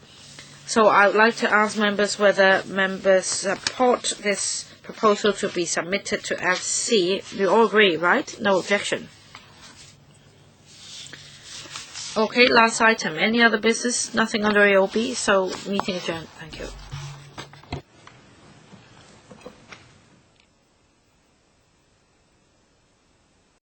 So I would like to ask members whether members support this proposal to be submitted to FC. You all agree, right? No objection. Okay, last item. Any other business? Nothing under AOB, so meeting adjourned. Thank you.